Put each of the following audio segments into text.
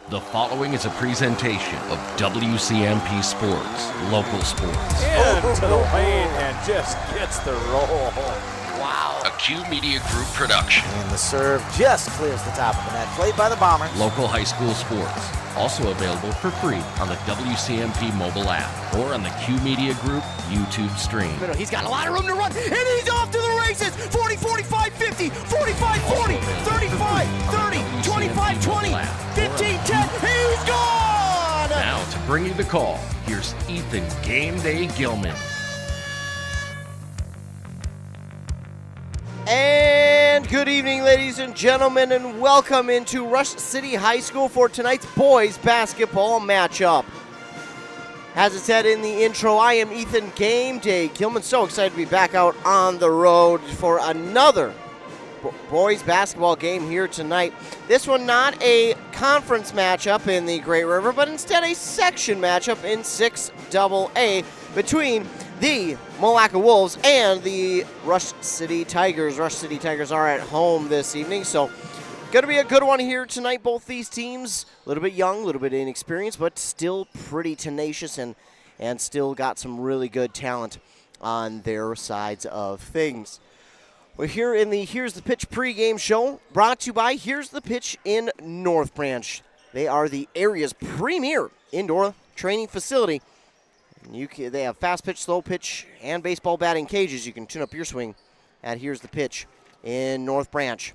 The following is a presentation of WCMP Sports, local sports. Into the lane and just gets the roll. Wow. A Q Media Group production. And the serve just clears the top of the net. Played by the Bombers. Local high school sports. Also available for free on the WCMP mobile app or on the Q Media Group YouTube stream. He's got a lot of room to run, and he's off to the races. 40, 45, 50, 45, 40, 35, 30, 25, 20, 15, 10. He's gone! Now to bring you the call, here's Ethan Game Day Gilman. And good evening, ladies and gentlemen, and welcome into Rush City High School for tonight's boys basketball matchup. As it said in the intro, I am Ethan Game Day Gilman. So excited to be back out on the road for another boys basketball game here tonight. This one not a conference matchup in the Great River, but instead a section matchup in 6AA between the Milaca Wolves and the Rush City Tigers. Rush City Tigers are at home this evening, so going to be a good one here tonight. Both these teams a little bit young, a little bit inexperienced, but still pretty tenacious and still got some really good talent on their sides of things. We're here in the Here's the Pitch pregame show, brought to you by Here's the Pitch in North Branch. They are the area's premier indoor training facility. They have fast pitch, slow pitch, and baseball batting cages. You can tune up your swing at Here's the Pitch in North Branch.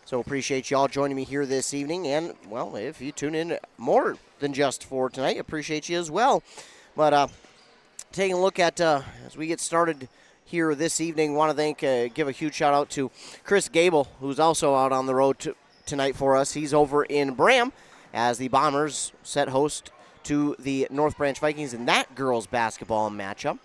So appreciate y'all joining me here this evening. And, well, if you tune in more than just for tonight, appreciate you as well. But taking a look at, as we get started here this evening, want to give a huge shout out to Chris Gable, who's also out on the road tonight for us. He's over in Bram as the Bombers set host to the North Branch Vikings in that girls basketball matchup.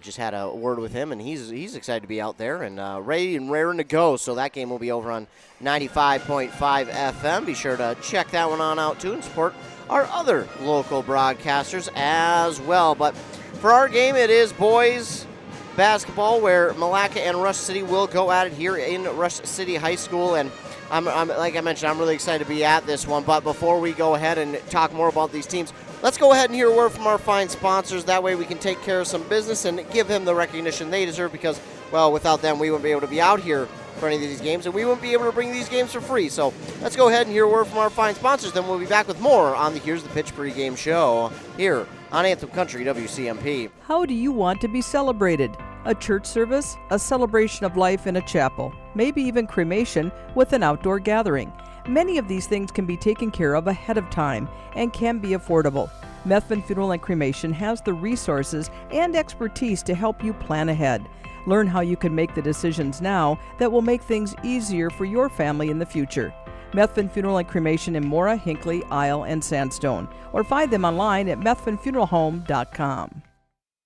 Just had a word with him, and he's excited to be out there and ready and raring to go. So that game will be over on 95.5 FM. Be sure to check that one on out, too, and support our other local broadcasters as well. But for our game, it is boys basketball, where Milaca and Rush City will go at it here in Rush City High School. And I'm like I mentioned, I'm really excited to be at this one. But before we go ahead and talk more about these teams, let's go ahead and hear a word from our fine sponsors. That way we can take care of some business and give them the recognition they deserve, because, well, without them, we wouldn't be able to be out here for any of these games, and we wouldn't be able to bring these games for free. So let's go ahead and hear a word from our fine sponsors. Then we'll be back with more on the Here's the Pitch pregame show here on Anthem Country WCMP. How do you want to be celebrated? A church service, a celebration of life in a chapel, maybe even cremation with an outdoor gathering. Many of these things can be taken care of ahead of time and can be affordable. Methvin Funeral and Cremation has the resources and expertise to help you plan ahead. Learn how you can make the decisions now that will make things easier for your family in the future. Methvin Funeral and Cremation in Mora, Hinckley, Isle, and Sandstone, or find them online at methvinfuneralhome.com.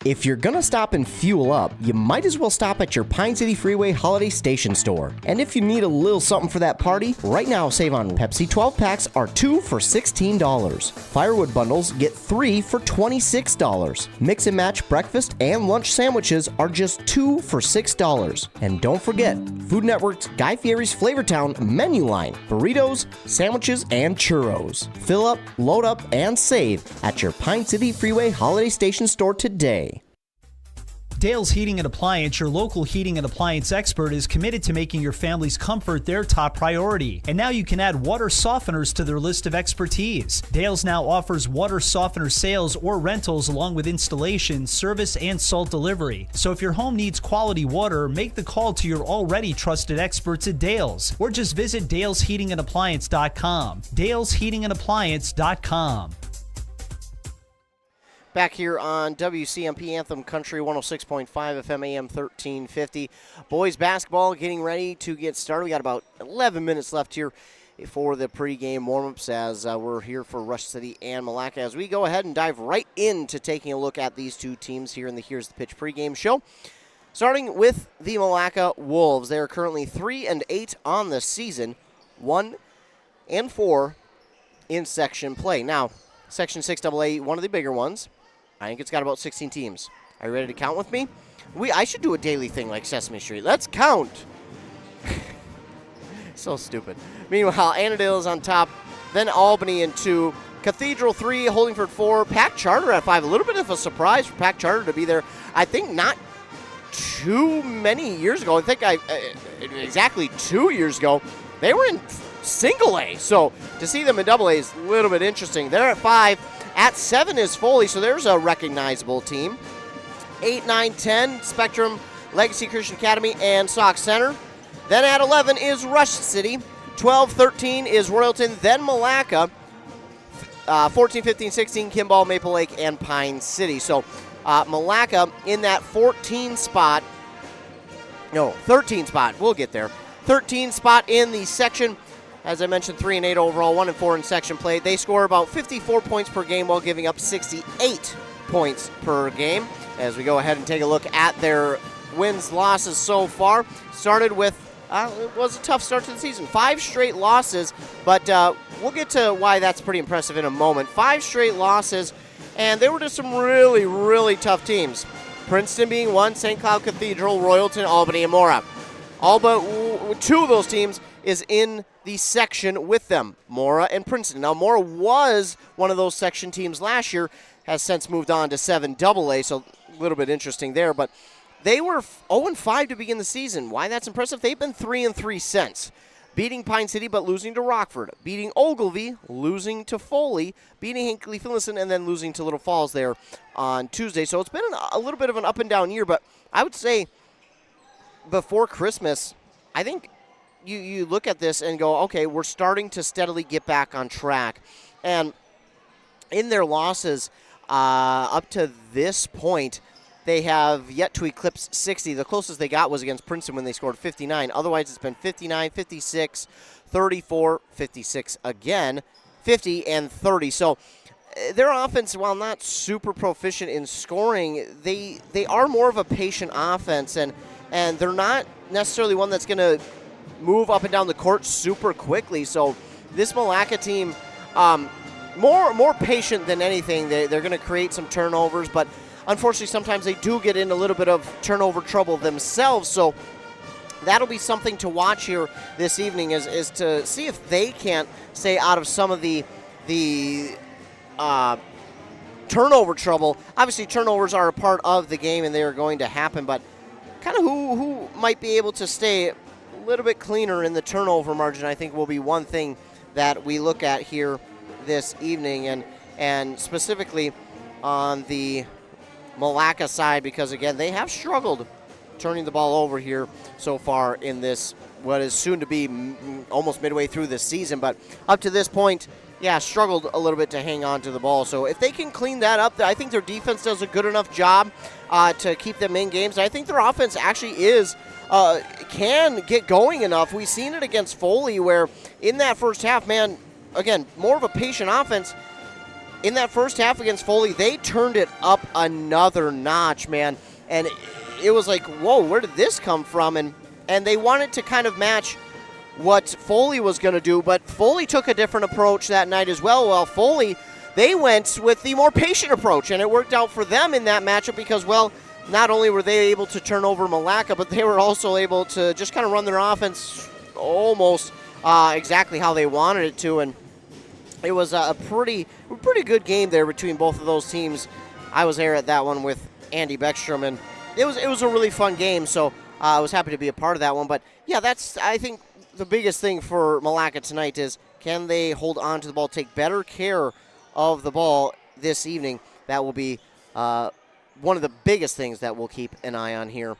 If you're gonna stop and fuel up, you might as well stop at your Pine City Freeway Holiday Station store. And if you need a little something for that party, right now save on Pepsi 12 packs are 2 for $16. Firewood bundles get 3 for $26. Mix and match breakfast and lunch sandwiches are just 2 for $6. And don't forget, Food Network's Guy Fieri's Flavortown menu line, burritos, sandwiches, and churros. Fill up, load up, and save at your Pine City Freeway Holiday Station store today. Dale's Heating and Appliance, your local heating and appliance expert, is committed to making your family's comfort their top priority. And now you can add water softeners to their list of expertise. Dale's now offers water softener sales or rentals, along with installation, service, and salt delivery. So if your home needs quality water, make the call to your already trusted experts at Dale's, or just visit dalesheatingandappliance.com. dalesheatingandappliance.com. Back here on WCMP Anthem Country 106.5 FM AM 1350. Boys basketball getting ready to get started. We got about 11 minutes left here for the pregame warm-ups as we're here for Rush City and Milaca. As we go ahead and dive right into taking a look at these two teams here in the Here's the Pitch pregame show. Starting with the Milaca Wolves. They are currently 3-8 on the season, 1-4 in section play. Now, Section 6AA, one of the bigger ones. I think it's got about 16 teams. Are you ready to count with me? I should do a daily thing like Sesame Street. Let's count. So stupid. Meanwhile, Annandale is on top Then Albany in 2. Cathedral 3, Holdingford 4, Pack Charter at 5. A little bit of a surprise for Pack Charter to be there. I think not too many years ago. I think exactly 2 years ago, they were in single A. So to see them in double A is a little bit interesting. They're at 5. At 7 is Foley, so there's a recognizable team. 8, 9, 10, Spectrum, Legacy Christian Academy, and Sauk Center. Then at 11 is Rush City. 12, 13 is Royalton, then Milaca. 14, 15, 16, Kimball, Maple Lake, and Pine City. So Milaca in that 13 spot. We'll get there. 13 spot in the section. As I mentioned, 3 and 8 overall, 1 and 4 in section play. They score about 54 points per game while giving up 68 points per game. As we go ahead and take a look at their wins, losses so far. Started with, it was a tough start to the season. 5 straight losses, but we'll get to why that's pretty impressive in a moment. 5 straight losses, and they were just some really, really tough teams. Princeton being 1, St. Cloud Cathedral, Royalton, Albany, and Mora. All but 2 of those teams is in the section with them, Mora and Princeton. Now, Mora was one of those section teams last year, has since moved on to 7 AA, so a little bit interesting there, but they were 0-5 to begin the season. Why that's impressive? They've been 3-3 since. Beating Pine City, but losing to Rockford. Beating Ogilvie, losing to Foley. Beating Hinckley Finlayson, and then losing to Little Falls there on Tuesday. So it's been a little bit of an up and down year, but I would say before Christmas, I think you look at this and go, okay, we're starting to steadily get back on track. And in their losses up to this point, they have yet to eclipse 60. The closest they got was against Princeton when they scored 59. Otherwise, it's been 59, 56, 34, 56 again, 50, and 30. So their offense, while not super proficient in scoring, they are more of a patient offense, and they're not necessarily one that's going to move up and down the court super quickly. So this Milaca team, more patient than anything. They're going to create some turnovers, but unfortunately, sometimes they do get in a little bit of turnover trouble themselves, so that'll be something to watch here this evening is to see if they can't stay out of some of the turnover trouble. Obviously, turnovers are a part of the game, and they are going to happen, but kind of who might be able to stay a little bit cleaner in the turnover margin, I think, will be one thing that we look at here this evening, and specifically on the Milaca side, because again, they have struggled turning the ball over here so far in this, what is soon to be almost midway through this season, but up to this point, struggled a little bit to hang on to the ball. So if they can clean that up, I think their defense does a good enough job to keep them in games. I think their offense actually can get going enough. We've seen it against Foley where in that first half, man, again, more of a patient offense. In that first half against Foley, they turned it up another notch, man. And it was like, whoa, where did this come from? And they wanted to kind of match what Foley was going to do, but Foley took a different approach that night as well. Well, Foley, they went with the more patient approach, and it worked out for them in that matchup because, well, not only were they able to turn over Milaca, but they were also able to just kind of run their offense almost exactly how they wanted it to, and it was a pretty good game there between both of those teams. I was there at that one with Andy Beckstrom, and it was a really fun game, so I was happy to be a part of that one. But, yeah, that's, I think, the biggest thing for Milaca tonight is can they hold on to the ball, take better care of the ball this evening. That will be one of the biggest things that we'll keep an eye on here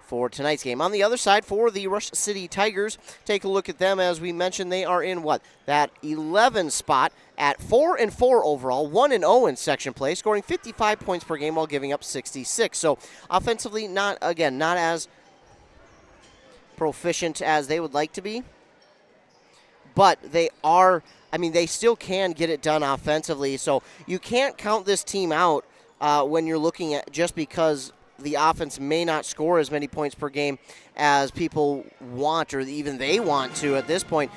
for tonight's game. On the other side, for the Rush City Tigers, take a look at them. As we mentioned, they are in that 11 spot at 4-4 overall, 1-0 in section play, scoring 55 points per game while giving up 66. So offensively, not as proficient as they would like to be, but they still can get it done offensively. So you can't count this team out when you're looking at just because the offense may not score as many points per game as people want or even they want to at this point.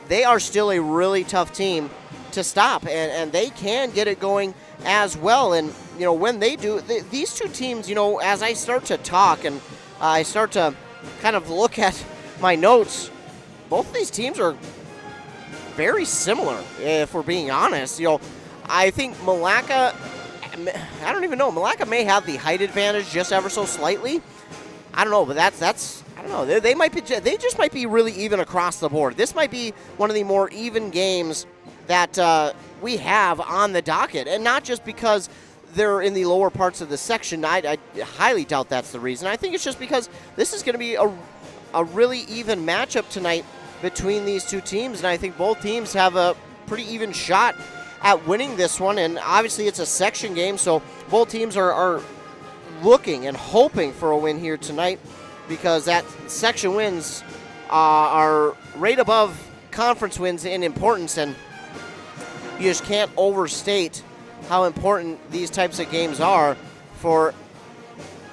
They are still a really tough team to stop, and they can get it going as well. And, when they do, these two teams, as I start to talk and I start to kind of look at my notes, both of these teams are very similar, if we're being honest. I think Milaca, I don't even know. Milaca may have the height advantage just ever so slightly. I don't know, but that's I don't know. They just might be really even across the board. This might be one of the more even games that we have on the docket, and not just because they're in the lower parts of the section. I highly doubt that's the reason. I think it's just because this is going to be a really even matchup tonight between these two teams, and I think both teams have a pretty even shot at winning this one. And obviously it's a section game, so both teams are looking and hoping for a win here tonight, because that section wins are right above conference wins in importance, and you just can't overstate how important these types of games are for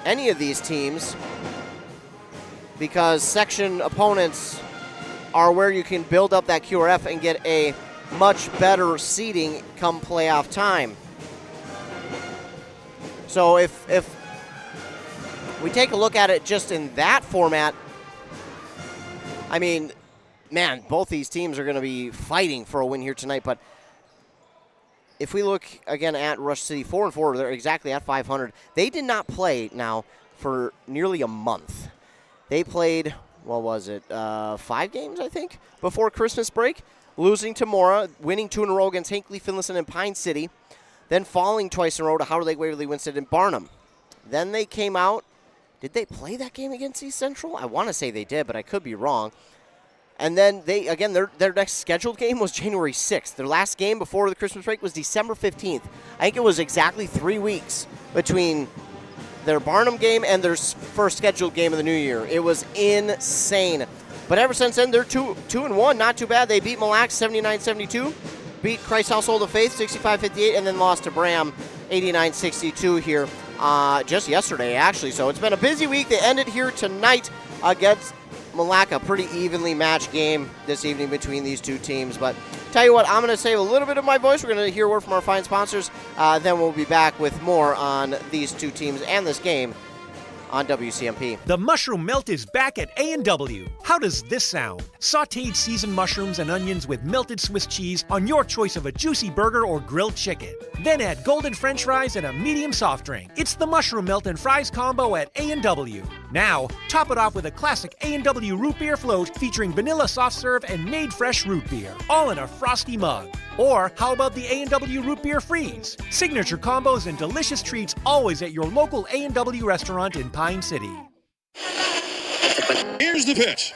any of these teams, because section opponents are where you can build up that QRF and get a much better seeding come playoff time. So if we take a look at it just in that format, I mean, man, both these teams are going to be fighting for a win here tonight. But if we look again at Rush City, 4-4, they're exactly at 500. They did not play now for nearly a month. They played, what was it, 5 games, I think, before Christmas break, losing to Mora, winning 2 in a row against Hinckley, Finlayson, and Pine City, then falling twice in a row to Howard Lake, Waverly, Winston, and Barnum. Then they came out. Did they play that game against East Central? I want to say they did, but I could be wrong. And then they, again, their next scheduled game was January 6th. Their last game before the Christmas break was December 15th. I think it was exactly 3 weeks between their Barnum game and their first scheduled game of the new year. It was insane. But ever since then, they're 2-1, not too bad. They beat Mille Lacs 79-72, beat Christ Household of Faith 65-58, and then lost to Bram 89-62 here just yesterday, actually. So it's been a busy week. They ended here tonight against Milaca. Pretty evenly matched game this evening between these two teams. But tell you what, I'm going to save a little bit of my voice. We're going to hear a word from our fine sponsors. Then we'll be back with more on these two teams and this game on WCMP. The mushroom melt is back at A&W. How does this sound? Sautéed seasoned mushrooms and onions with melted Swiss cheese on your choice of a juicy burger or grilled chicken. Then add golden french fries and a medium soft drink. It's the mushroom melt and fries combo at A&W. Now, top it off with a classic A&W root beer float featuring vanilla soft serve and made fresh root beer, all in a frosty mug. Or how about the A&W root beer freeze? Signature combos and delicious treats always at your local A&W restaurant in Pine City. Here's the pitch.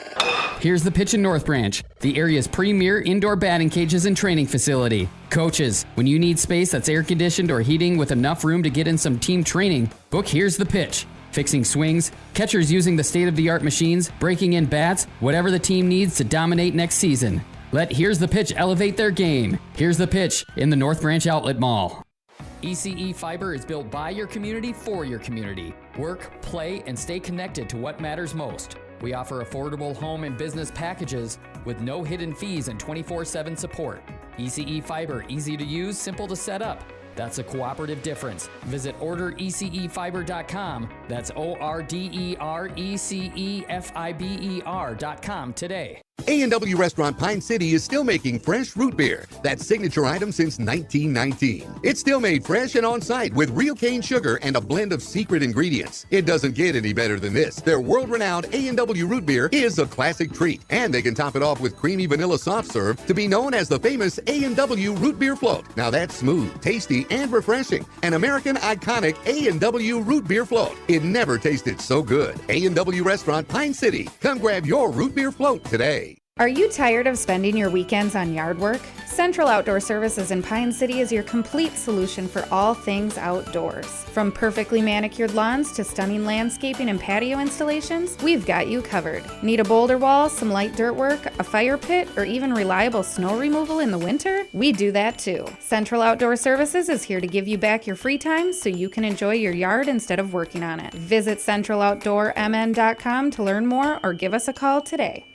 Here's the pitch in North Branch, the area's premier indoor batting cages and training facility. Coaches, when you need space that's air conditioned or heating with enough room to get in some team training, book Here's the Pitch. Fixing swings, catchers using the state-of-the-art machines, breaking in bats, whatever the team needs to dominate next season. Let Here's the Pitch elevate their game. Here's the Pitch in the North Branch Outlet Mall. ECE Fiber is built by your community for your community. Work, play, and stay connected to what matters most. We offer affordable home and business packages with no hidden fees and 24/7 support. ECE Fiber, easy to use, simple to set up. That's a cooperative difference. Visit orderecefiber.com. That's orderecefiber.com today. A&W Restaurant Pine City is still making fresh root beer. That signature item since 1919. It's still made fresh and on site with real cane sugar and a blend of secret ingredients. It doesn't get any better than this. Their world-renowned A&W root beer is a classic treat, and they can top it off with creamy vanilla soft serve to be known as the famous A&W root beer float. Now that's smooth, tasty, and refreshing. An American iconic A&W root beer float. It never tasted so good. A&W Restaurant Pine City. Come grab your root beer float today. Are you tired of spending your weekends on yard work? Central Outdoor Services in Pine City is your complete solution for all things outdoors. From perfectly manicured lawns to stunning landscaping and patio installations, we've got you covered. Need a boulder wall, some light dirt work, a fire pit, or even reliable snow removal in the winter? We do that too. Central Outdoor Services is here to give you back your free time so you can enjoy your yard instead of working on it. Visit centraloutdoormn.com to learn more or give us a call today.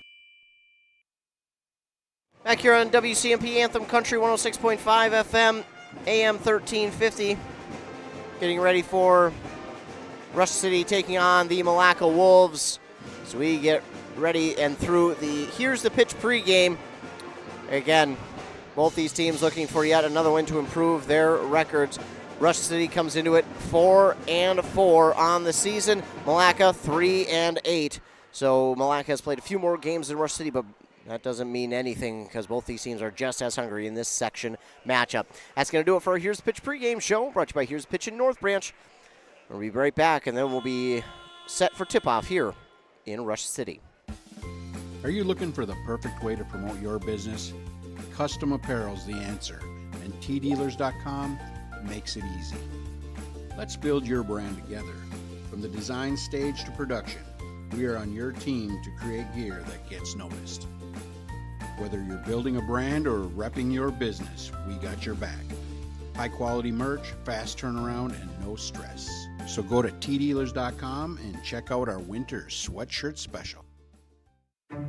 Back here on WCMP Anthem Country 106.5 FM, AM 1350. Getting ready for Rush City taking on the Milaca Wolves. So we get ready and through the Here's the Pitch pregame. Again, both these teams looking for yet another win to improve their records. Rush City comes into it 4-4 on the season. Milaca 3-8. So Milaca has played a few more games than Rush City, but that doesn't mean anything because both these teams are just as hungry in this section matchup. That's going to do it for our Here's the Pitch pregame show, brought to you by Here's the Pitch in North Branch. We'll be right back, and then we'll be set for tip-off here in Rush City. Are you looking for the perfect way to promote your business? Custom apparel's the answer, and tdealers.com makes it easy. Let's build your brand together. From the design stage to production, we are on your team to create gear that gets noticed. Whether you're building a brand or repping your business, we got your back. High quality merch, fast turnaround, and no stress. So go to tdealers.com and check out our winter sweatshirt special.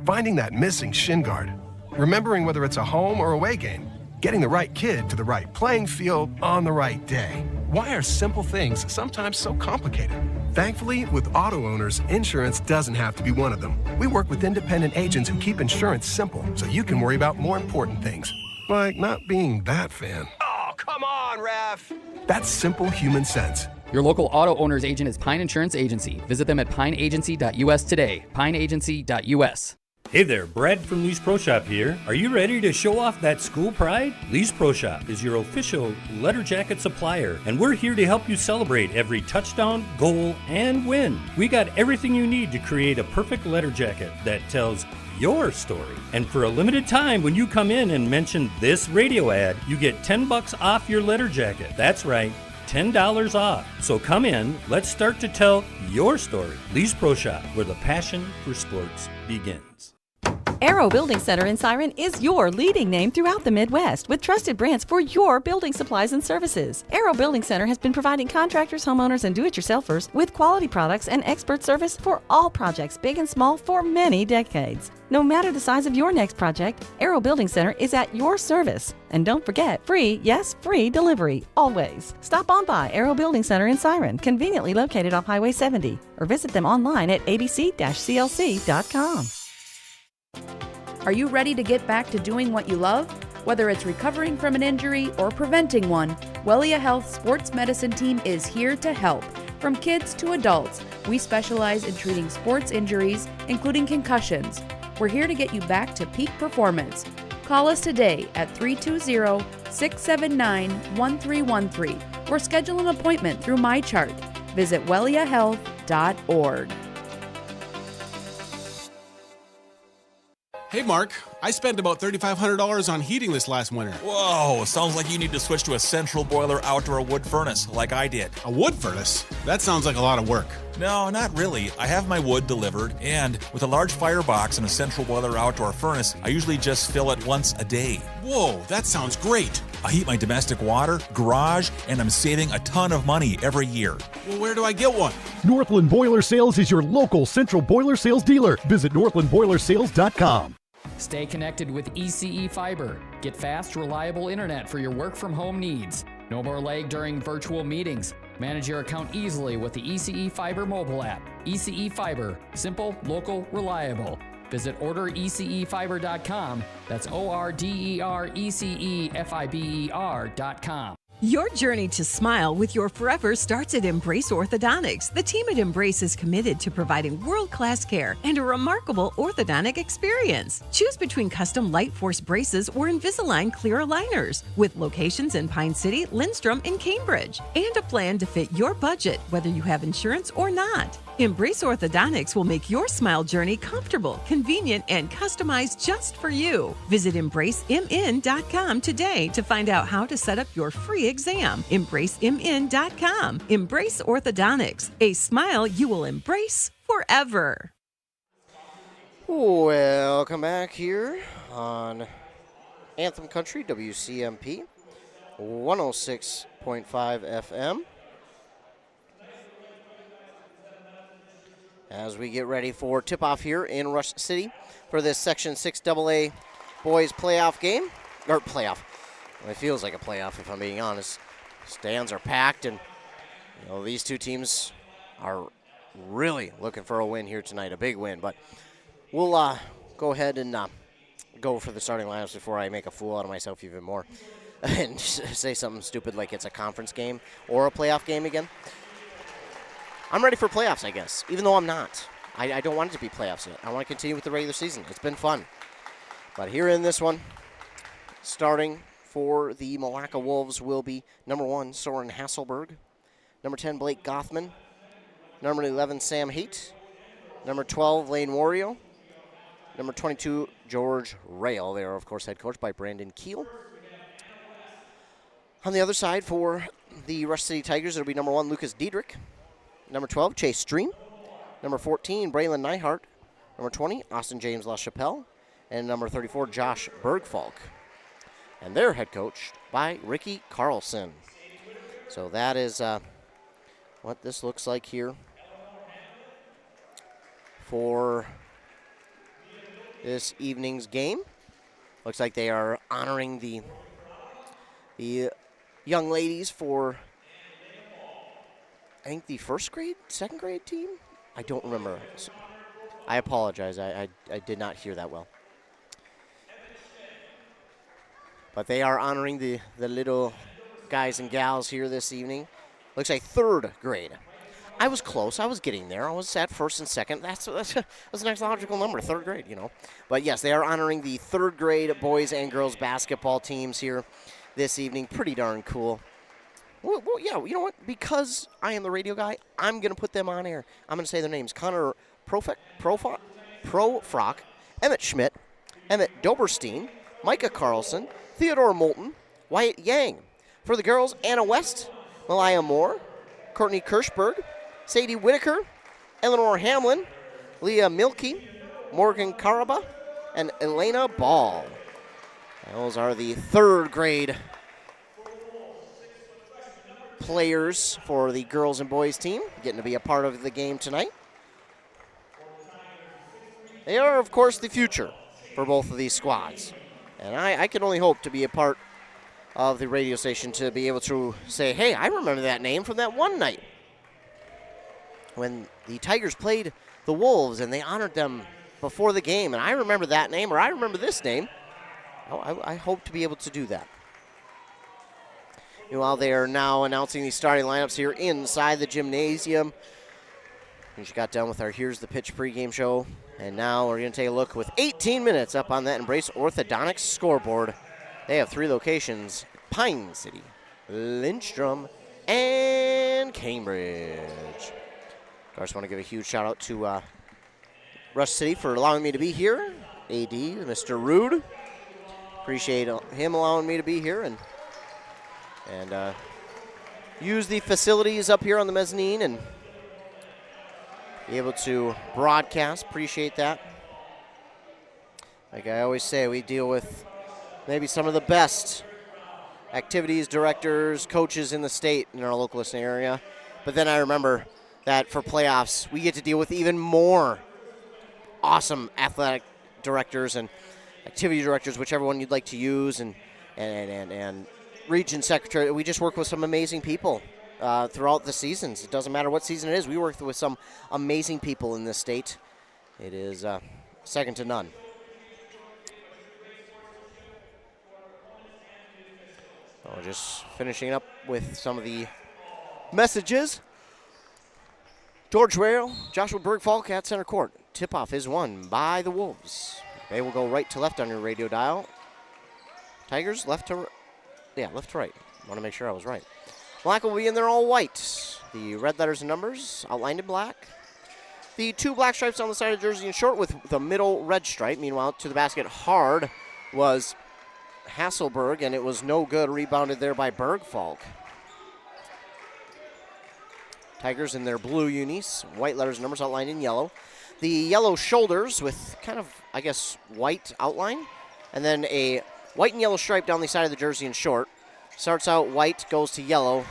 Finding that missing shin guard, remembering whether it's a home or away game, getting the right kid to the right playing field on the right day. Why are simple things sometimes so complicated? Thankfully, with auto owners, insurance doesn't have to be one of them. We work with independent agents who keep insurance simple so you can worry about more important things, like not being that fan. Oh, come on, ref! That's simple human sense. Your local auto owner's agent is Pine Insurance Agency. Visit them at pineagency.us today. pineagency.us. Hey there, Brad from Lee's Pro Shop here. Are you ready to show off that school pride? Lee's Pro Shop is your official letter jacket supplier, and we're here to help you celebrate every touchdown, goal, and win. We got everything you need to create a perfect letter jacket that tells your story. And for a limited time, when you come in and mention this radio ad, you get $10 off your letter jacket. That's right, $10 off. So come in, let's start to tell your story. Lee's Pro Shop, where the passion for sports begins. Arrow Building Center in Siren is your leading name throughout the Midwest with trusted brands for your building supplies and services. Arrow Building Center has been providing contractors, homeowners, and do-it-yourselfers with quality products and expert service for all projects, big and small, for many decades. No matter the size of your next project, Arrow Building Center is at your service. And don't forget, free, yes, free delivery, always. Stop on by Arrow Building Center in Siren, conveniently located off Highway 70, or visit them online at abc-clc.com. Are you ready to get back to doing what you love? Whether it's recovering from an injury or preventing one, Wellia Health Sports Medicine Team is here to help. From kids to adults, we specialize in treating sports injuries, including concussions. We're here to get you back to peak performance. Call us today at 320-679-1313 or schedule an appointment through MyChart. Visit welliahealth.org. Hey Mark, I spent about $3,500 on heating this last winter. Whoa, sounds like you need to switch to a central boiler outdoor wood furnace like I did. A wood furnace? That sounds like a lot of work. No, not really. I have my wood delivered, and with a large firebox and a central boiler outdoor furnace, I usually just fill it once a day. Whoa, that sounds great. I heat my domestic water, garage, and I'm saving a ton of money every year. Well, where do I get one? Northland Boiler Sales is your local central boiler sales dealer. Visit northlandboilersales.com. Stay connected with ECE Fiber. Get fast, reliable internet for your work from home needs. No more lag during virtual meetings. Manage your account easily with the ECE Fiber mobile app. ECE Fiber, simple, local, reliable. Visit orderecefiber.com. That's orderecefiber.com. Your journey to smile with your forever starts at Embrace Orthodontics. The team at Embrace is committed to providing world-class care and a remarkable orthodontic experience. Choose between custom Light Force braces or Invisalign clear aligners with locations in Pine City, Lindstrom, and Cambridge, and a plan to fit your budget, whether you have insurance or not. Embrace Orthodontics will make your smile journey comfortable, convenient, and customized just for you. Visit EmbraceMN.com today to find out how to set up your free exam. EmbraceMN.com. Embrace Orthodontics, a smile you will embrace forever. Welcome back here on Anthem Country, WCMP, 106.5 FM. As we get ready for tip-off here in Rush City for this Section 6 AA boys playoff game. Or playoff. It feels like a playoff, if I'm being honest. Stands are packed, and these two teams are really looking for a win here tonight, a big win. But we'll go ahead and go for the starting lineups before I make a fool out of myself even more and say something stupid like it's a conference game or a playoff game again. I'm ready for playoffs, I guess, even though I'm not. I don't want it to be playoffs yet. I want to continue with the regular season. It's been fun. But here in this one, starting for the Milaca Wolves will be number 1, Soren Hasselberg, number 10, Blake Gothman, number 11, Sam Haight, number 12, Lane Wario, number 22, George Rail. They are, of course, head coached by Brandon Keel. On the other side for the Rush City Tigers, it'll be number 1, Lucas Diedrich, number 12, Chase Stream, number 14, Braylon Neihart, number 20, Austin James LaChapelle, and number 34, Josh Bergfalk. And they're head coached by Ricky Carlson. So that is what this looks like here for this evening's game. Looks like they are honoring the young ladies for, I think, the first grade, second grade team? I don't remember. I apologize. I did not hear that well. But they are honoring the little guys and gals here this evening. Looks like third grade. I was close. I was getting there. I was at first and second. That's the next logical number, third grade, you know. But, yes, they are honoring the third grade boys and girls basketball teams here this evening. Pretty darn cool. Well, yeah, you know what? Because I am the radio guy, I'm going to put them on air. I'm going to say their names. Connor Profrock, Emmett Schmidt, Emmett Doberstein, Micah Carlson, Theodore Moulton, Wyatt Yang. For the girls, Anna West, Malaya Moore, Courtney Kirschberg, Sadie Whitaker, Eleanor Hamlin, Leah Milkey, Morgan Caraba, and Elena Ball. Those are the third grade players for the girls and boys team, getting to be a part of the game tonight. They are, of course, the future for both of these squads. And I can only hope to be a part of the radio station to be able to say, hey, I remember that name from that one night when the Tigers played the Wolves and they honored them before the game. And I remember that name, or I remember this name. I hope to be able to do that. Meanwhile, they are now announcing the starting lineups here inside the gymnasium. We just got done with our Here's the Pitch pregame show. And now we're going to take a look with 18 minutes up on that Embrace Orthodontics scoreboard. They have 3 locations: Pine City, Lindstrom, and Cambridge. Of course, I want to give a huge shout out to Rush City for allowing me to be here. AD, Mr. Rude. Appreciate him allowing me to be here and use the facilities up here on the mezzanine and be able to broadcast. Appreciate that. Like I always say, we deal with maybe some of the best activities, directors, coaches in the state in our local listening area. But then I remember that for playoffs, we get to deal with even more awesome athletic directors and activity directors, whichever one you'd like to use, and region secretary. We just work with some amazing people throughout the seasons. It doesn't matter what season it is. We work with some amazing people in this state. It is second to none. So just finishing up with some of the messages. George Rail, Joshua Bergfalk at center court. Tip-off is won by the Wolves. They will go right to left on your radio dial. Tigers left to right. Want to make sure I was right. Black will be in there all white. The red letters and numbers outlined in black. The 2 black stripes on the side of the jersey in short with the middle red stripe. Meanwhile, to the basket hard was Hasselberg, and it was no good. Rebounded there by Bergfalk. Tigers in their blue unis. White letters and numbers outlined in yellow. The yellow shoulders with kind of, I guess, white outline. And then a white and yellow stripe down the side of the jersey in short. Starts out white, goes to yellow,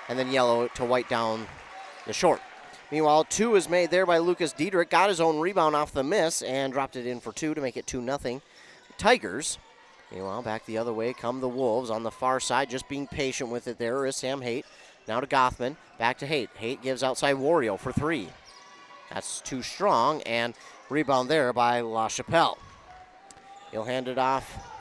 and then yellow to white down the short. Meanwhile, 2 is made there by Lucas Diedrich. Got his own rebound off the miss and dropped it in for 2 to make it 2-0. Tigers. Meanwhile, back the other way come the Wolves on the far side, just being patient with it. There is Sam Haight. Now to Gothman. Back to Haight. Haight gives outside Wario for 3. That's too strong, and rebound there by LaChapelle. He'll hand it off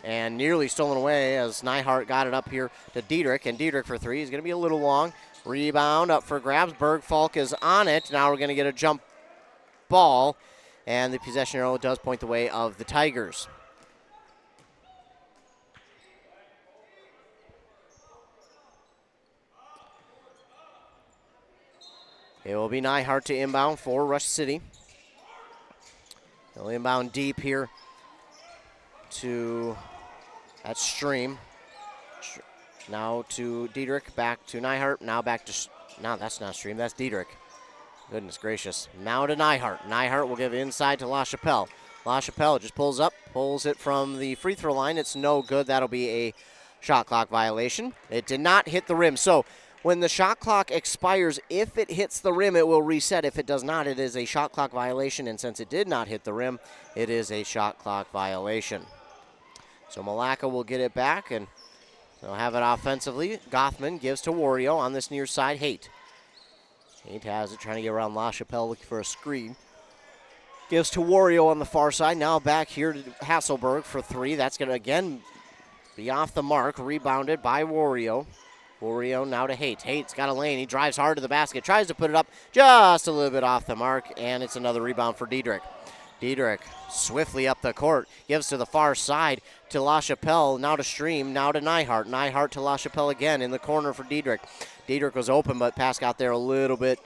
and nearly stolen away as Nyhart got it up here to Diedrich, and Diedrich for three. He's going to be a little long. Rebound up for grabs. Bergfalk is on it. Now we're going to get a jump ball, and the possession arrow does point the way of the Tigers. It will be Nyhart to inbound for Rush City. He'll inbound deep here to that Stream. Now to Diedrich, back to Nyhart, now back to, no, that's not Stream, that's Diedrich. Goodness gracious. Now to Nyhart. Nyhart will give inside to LaChapelle. LaChapelle just pulls up, pulls it from the free throw line. It's no good. That'll be a shot clock violation. It did not hit the rim. So when the shot clock expires, if it hits the rim, it will reset. If it does not, it is a shot clock violation. And since it did not hit the rim, it is a shot clock violation. So Milaca will get it back, and they'll have it offensively. Gothman gives to Wario on this near side. Haight has it, trying to get around LaChapelle, looking for a screen. Gives to Wario on the far side. Now back here to Hasselberg for three. That's going to, again, be off the mark. Rebounded by Wario. Wario now to Haight. Haight's got a lane. He drives hard to the basket. Tries to put it up just a little bit off the mark, and it's another rebound for Diedrich. Diedrich swiftly up the court. Gives to the far side to LaChapelle. Now to Stream. Now to Nyhart. Nyhart to LaChapelle again in the corner for Diedrich. Diedrich was open, but pass got there a little bit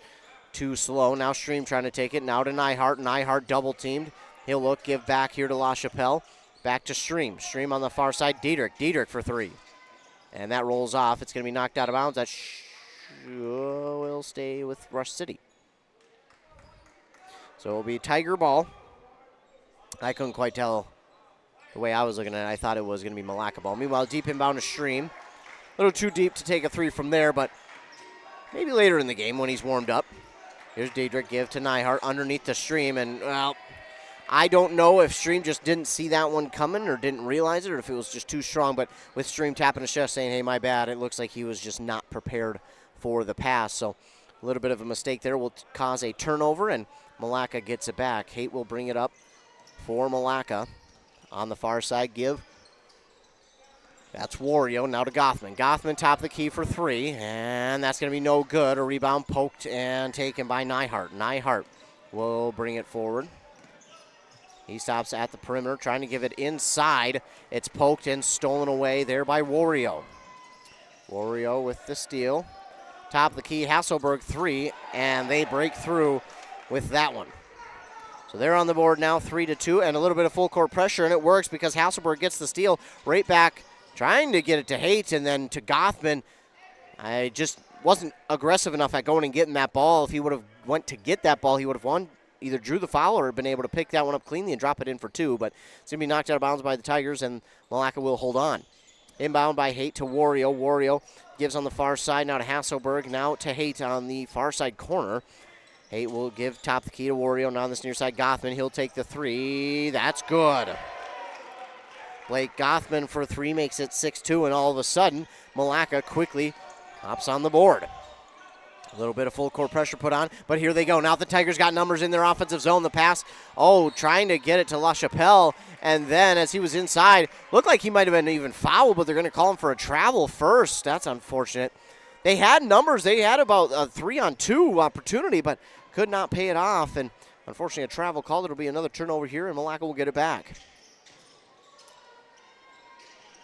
too slow. Now Stream trying to take it. Now to Nyhart. Nyhart double teamed. He'll look, give back here to LaChapelle. Back to Stream. Stream on the far side. Diedrich. Diedrich for three. And that rolls off. It's going to be knocked out of bounds. That will stay with Rush City. So it'll be Tiger ball. I couldn't quite tell the way I was looking at it. I thought it was going to be Milaca ball. Meanwhile, deep inbound to Stream. A little too deep to take a three from there, but maybe later in the game when he's warmed up. Here's Diedrich, give to Nyhart underneath the Stream, and, well, I don't know if Stream just didn't see that one coming or didn't realize it, or if it was just too strong, but with Stream tapping his chest saying, hey, my bad, it looks like he was just not prepared for the pass. So a little bit of a mistake there will cause a turnover, and Milaca gets it back. Haight will bring it up for Milaca. On the far side, give. That's Wario. Now to Gothman. Gothman top the key for three, and that's going to be no good. A rebound poked and taken by Nyhart. Nyhart will bring it forward. He stops at the perimeter, trying to give it inside. It's poked and stolen away there by Wario. Wario with the steal. Top of the key, Hasselberg three, and they break through with that one. So they're on the board now, 3-2, and a little bit of full court pressure, and it works because Hasselberg gets the steal right back, trying to get it to Haight, and then to Gothman. I just wasn't aggressive enough at going and getting that ball. If he would have went to get that ball, he would have won. Either drew the foul or been able to pick that one up cleanly and drop it in for two, but it's going to be knocked out of bounds by the Tigers, and Milaca will hold on. Inbound by Haight to Wario. Wario gives on the far side, now to Hasselberg, now to Haight on the far side corner. Haight will give top the key to Wario. Now on this near side, Gothman. He'll take the three. That's good. Blake Gothman for three makes it 6-2, and all of a sudden, Milaca quickly hops on the board. A little bit of full court pressure put on, but here they go. Now the Tigers got numbers in their offensive zone. The pass, trying to get it to LaChapelle, and then as he was inside, looked like he might have been even fouled, but they're going to call him for a travel first. That's unfortunate. They had numbers. They had about a 3-on-2 opportunity, but could not pay it off. And unfortunately, a travel call. It'll be another turnover here, and Milaca will get it back.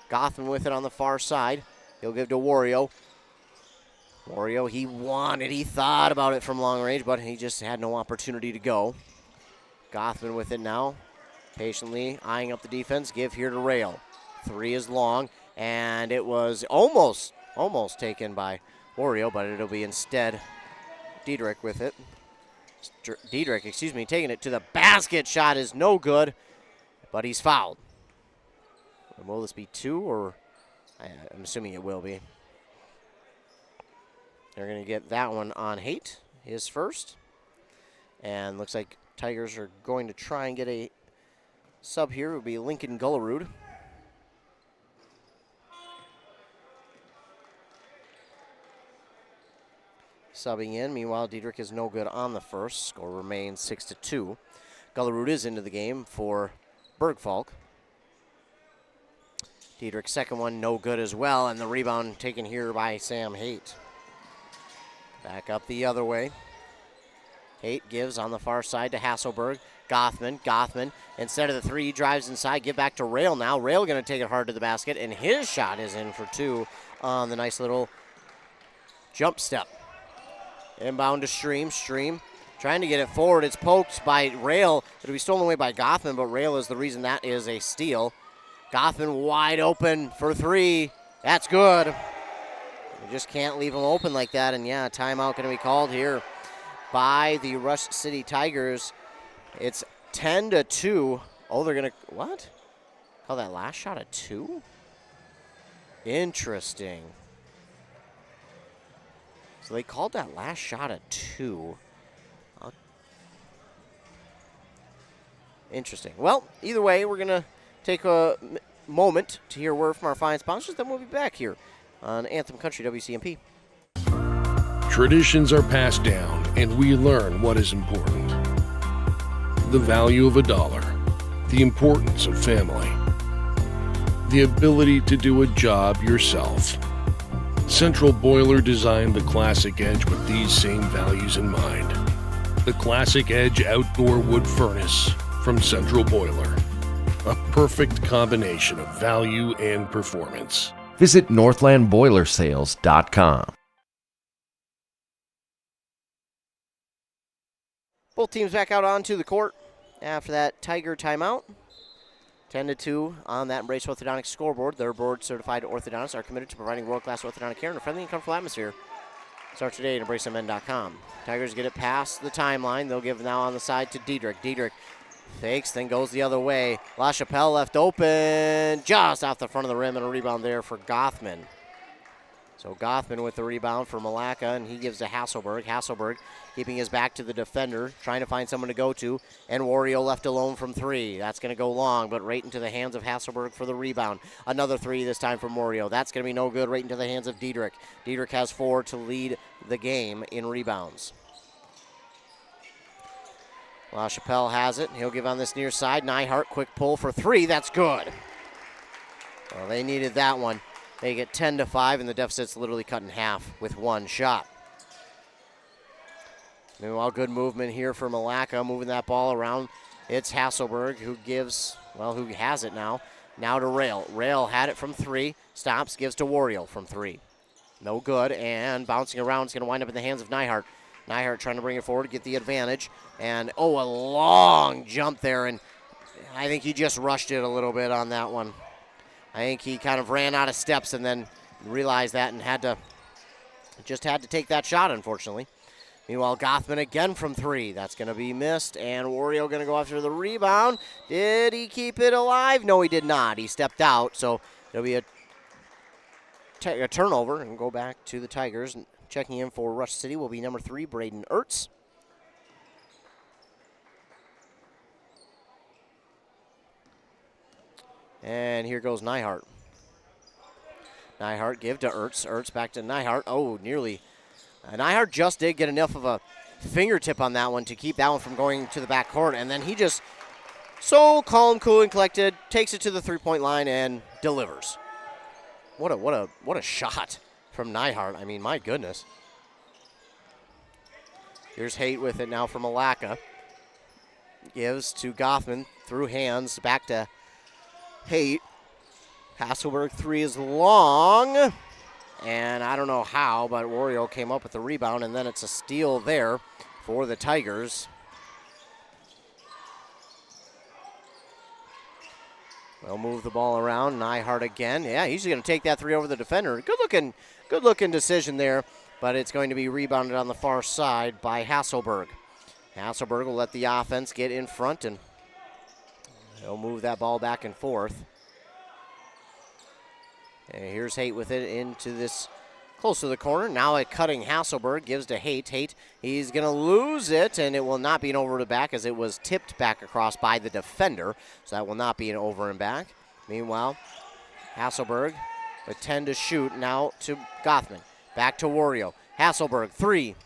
Gotham with it on the far side. He'll give to Wario. Wario, he thought about it from long range, but he just had no opportunity to go. Gothman with it now. Patiently eyeing up the defense. Give here to Rail. Three is long, and it was almost taken by Wario, but it'll be instead Diedrich with it. Diedrich, taking it to the basket. Shot is no good, but he's fouled. And will this be two, or I'm assuming it will be. They're going to get that one on Haight, his first. And looks like Tigers are going to try and get a sub here. It would be Lincoln Gullerud. Subbing in. Meanwhile, Diedrich is no good on the first. Score remains 6-2. Gullerud is into the game for Bergfalk. Diedrich's second one, no good as well, and the rebound taken here by Sam Haight. Back up the other way. Haight gives on the far side to Hasselberg. Gothman, instead of the three, drives inside, give back to Rail now. Rail going to take it hard to the basket, and his shot is in for two on the nice little jump step. Inbound to Stream trying to get it forward. It's poked by Rail. It'll be stolen away by Gothman, but Rail is the reason that is a steal. Gothman wide open for three. That's good. You just can't leave him open like that. And yeah, timeout going to be called here by the Rush City Tigers. It's 10-2. Oh, they're going to, what? Call that last shot a 2? Interesting. So they called that last shot a 2. Interesting. Well, either way, we're going to take a moment to hear a word from our fine sponsors, then we'll be back here on Anthem Country WCMP. Traditions are passed down, and we learn what is important. The value of $1, the importance of family, the ability to do a job yourself. Central Boiler designed the Classic Edge with these same values in mind. The Classic Edge Outdoor Wood Furnace from Central Boiler. A perfect combination of value and performance. Visit northlandboilersales.com. Both teams back out onto the court after that Tiger timeout. 10-2 on that Embrace Orthodontics scoreboard. Their board-certified orthodontists are committed to providing world-class orthodontic care in a friendly and comfortable atmosphere. Start today at embracemn.com. Tigers get it past the timeline. They'll give now on the side to Diedrich. Diedrich fakes, then goes the other way. LaChapelle left open, just off the front of the rim, and a rebound there for Gothman. So Gothman with the rebound for Milaca, and he gives to Hasselberg. Hasselberg keeping his back to the defender, trying to find someone to go to, and Wario left alone from three. That's going to go long, but right into the hands of Hasselberg for the rebound. Another three this time from Wario. That's going to be no good, right into the hands of Diedrich. Diedrich has 4 to lead the game in rebounds. LaChapelle has it. He'll give on this near side. Nyhart, quick pull for three. That's good. Well, they needed that one. They get 10-5, and the deficit's literally cut in half with one shot. Meanwhile, good movement here for Milaca, moving that ball around. It's Hasselberg who gives, well, who has it now. Now to Rail. Rail had it from three. Stops, gives to Wario from three. No good, and bouncing around. It's going to wind up in the hands of Nyhart. Nyhart trying to bring it forward, get the advantage. And, oh, a long jump there, and I think he just rushed it a little bit on that one. I think he kind of ran out of steps and then realized that and had to take that shot, unfortunately. Meanwhile, Gothman again from three. That's going to be missed, and Wario going to go after the rebound. Did he keep it alive? No, he did not. He stepped out, so it'll be a turnover and go back to the Tigers. Checking in for Rush City will be number 3, Braden Ertz. And here goes Nyhart. Nyhart give to Ertz. Ertz back to Nyhart. Oh, nearly. Nyhart just did get enough of a fingertip on that one to keep that one from going to the backcourt. And then he just so calm, cool, and collected, takes it to the three-point line and delivers. What a shot from Nyhart. I mean, my goodness. Here's Haight with it now from Milaca. Gives to Gothman through hands. Back to Haight. Hasselberg three is long. And I don't know how, but Wario came up with the rebound, and then it's a steal there for the Tigers. They'll move the ball around. Nyhart again. Yeah, he's going to take that three over the defender. Good looking decision there, but it's going to be rebounded on the far side by Hasselberg. Hasselberg will let the offense get in front, and he'll move that ball back and forth. And here's Haight with it into this close to the corner. Now a cutting Hasselberg gives to Haight. Haight, he's going to lose it, and it will not be an over and back as it was tipped back across by the defender. So that will not be an over and back. Meanwhile, Hasselberg with 10 to shoot. Now to Gothman. Back to Wario. Hasselberg, three.